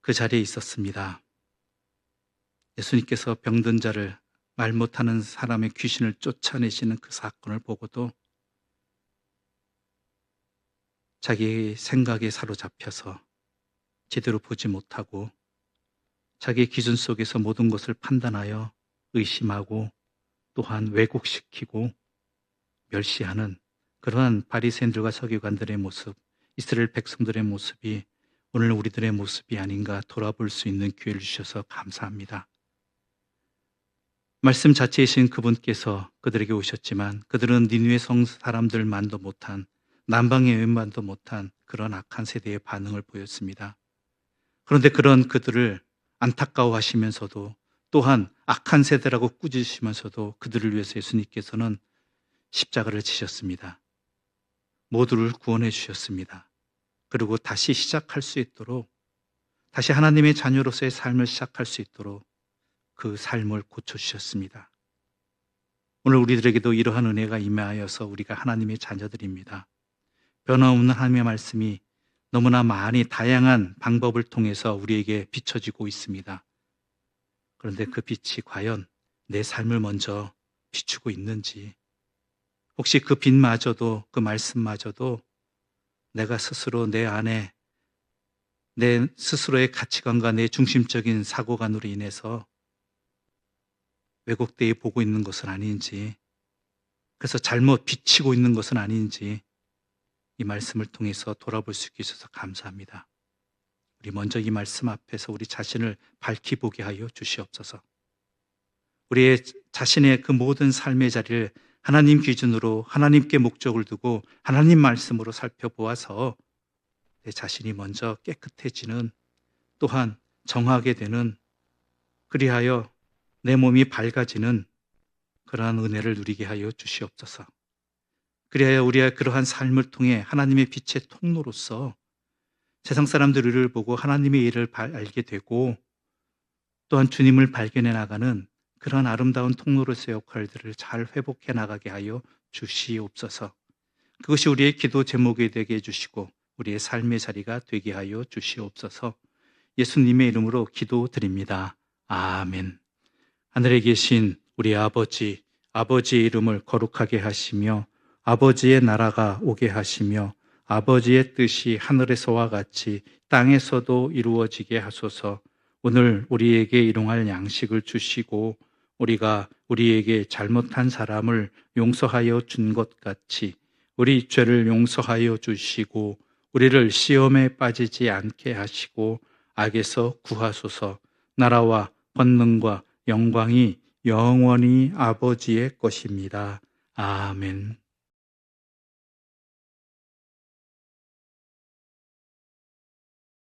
그 자리에 있었습니다. 예수님께서 병든 자를, 말 못하는 사람의 귀신을 쫓아내시는 그 사건을 보고도 자기의 생각에 사로잡혀서 제대로 보지 못하고 자기의 기준 속에서 모든 것을 판단하여 의심하고 또한 왜곡시키고 멸시하는 그러한 바리새인들과 서기관들의 모습, 이스라엘 백성들의 모습이 오늘 우리들의 모습이 아닌가 돌아볼 수 있는 기회를 주셔서 감사합니다. 말씀 자체이신 그분께서 그들에게 오셨지만 그들은 니느웨 성 사람들만도 못한, 남방의 여인만도 못한 그런 악한 세대의 반응을 보였습니다. 그런데 그런 그들을 안타까워하시면서도 또한 악한 세대라고 꾸짖으시면서도 그들을 위해서 예수님께서는 십자가를 지셨습니다. 모두를 구원해 주셨습니다. 그리고 다시 시작할 수 있도록, 다시 하나님의 자녀로서의 삶을 시작할 수 있도록 그 삶을 고쳐주셨습니다. 오늘 우리들에게도 이러한 은혜가 임하여서 우리가 하나님의 자녀들입니다. 변함없는 하나님의 말씀이 너무나 많이 다양한 방법을 통해서 우리에게 비춰지고 있습니다. 그런데 그 빛이 과연 내 삶을 먼저 비추고 있는지, 혹시 그 빛마저도, 그 말씀마저도 내가 스스로 내 안에 내 스스로의 가치관과 내 중심적인 사고관으로 인해서 왜곡되어 보고 있는 것은 아닌지, 그래서 잘못 비치고 있는 것은 아닌지 이 말씀을 통해서 돌아볼 수 있게 해주셔서 감사합니다. 우리 먼저 이 말씀 앞에서 우리 자신을 밝히 보게 하여 주시옵소서. 우리의 자신의 그 모든 삶의 자리를 하나님 기준으로 하나님께 목적을 두고 하나님 말씀으로 살펴보아서 내 자신이 먼저 깨끗해지는, 또한 정하게 되는, 그리하여 내 몸이 밝아지는 그러한 은혜를 누리게 하여 주시옵소서. 그리하여 우리의 그러한 삶을 통해 하나님의 빛의 통로로서 세상 사람들을 보고 하나님의 일을 알게 되고 또한 주님을 발견해 나가는 그런 아름다운 통로로서의 역할들을 잘 회복해 나가게 하여 주시옵소서. 그것이 우리의 기도 제목이 되게 해주시고 우리의 삶의 자리가 되게 하여 주시옵소서. 예수님의 이름으로 기도드립니다. 아멘. 하늘에 계신 우리 아버지, 아버지의 이름을 거룩하게 하시며 아버지의 나라가 오게 하시며 아버지의 뜻이 하늘에서와 같이 땅에서도 이루어지게 하소서. 오늘 우리에게 일용할 양식을 주시고 우리가 우리에게 잘못한 사람을 용서하여 준 것 같이 우리 죄를 용서하여 주시고 우리를 시험에 빠지지 않게 하시고 악에서 구하소서. 나라와 권능과 영광이 영원히 아버지의 것입니다. 아멘.